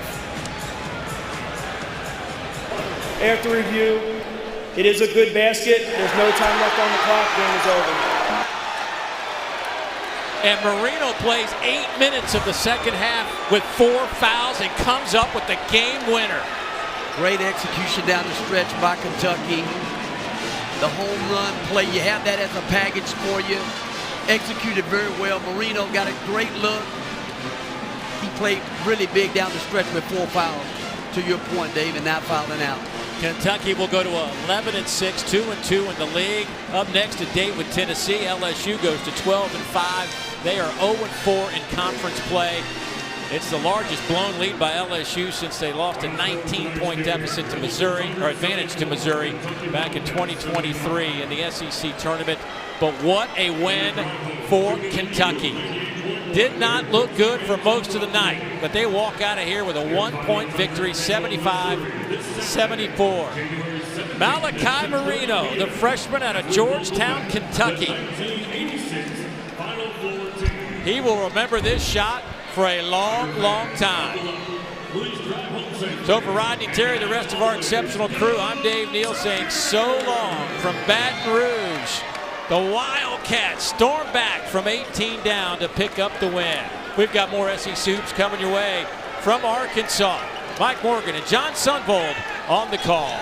After review, it is a good basket. There's no time left on the clock. Game is over. And Marino plays 8 minutes of the second half with 4 fouls and comes up with the game winner. Great execution down the stretch by Kentucky. The home run play, you have that as a package for you. Executed very well. Marino got a great look. He played really big down the stretch with 4 fouls. To your point, Dave, and not fouling out. Kentucky will go to 11-6, 2-2 in the league. Up next, a date with Tennessee. LSU goes to 12-5. They are 0-4 in conference play. It's the largest blown lead by LSU since they lost a 19-point deficit to Missouri, or advantage to Missouri, back in 2023 in the SEC tournament. But what a win for Kentucky. Did not look good for most of the night, but they walk out of here with a 1-point victory, 75-74. Malachi Marino, the freshman out of Georgetown, Kentucky. He will remember this shot for a long, long time. So for Rodney Terry, the rest of our exceptional crew, I'm Dave Neal saying so long from Baton Rouge. The Wildcats storm back from 18 down to pick up the win. We've got more SEC hoops coming your way from Arkansas. Mike Morgan and John Sunvold on the call.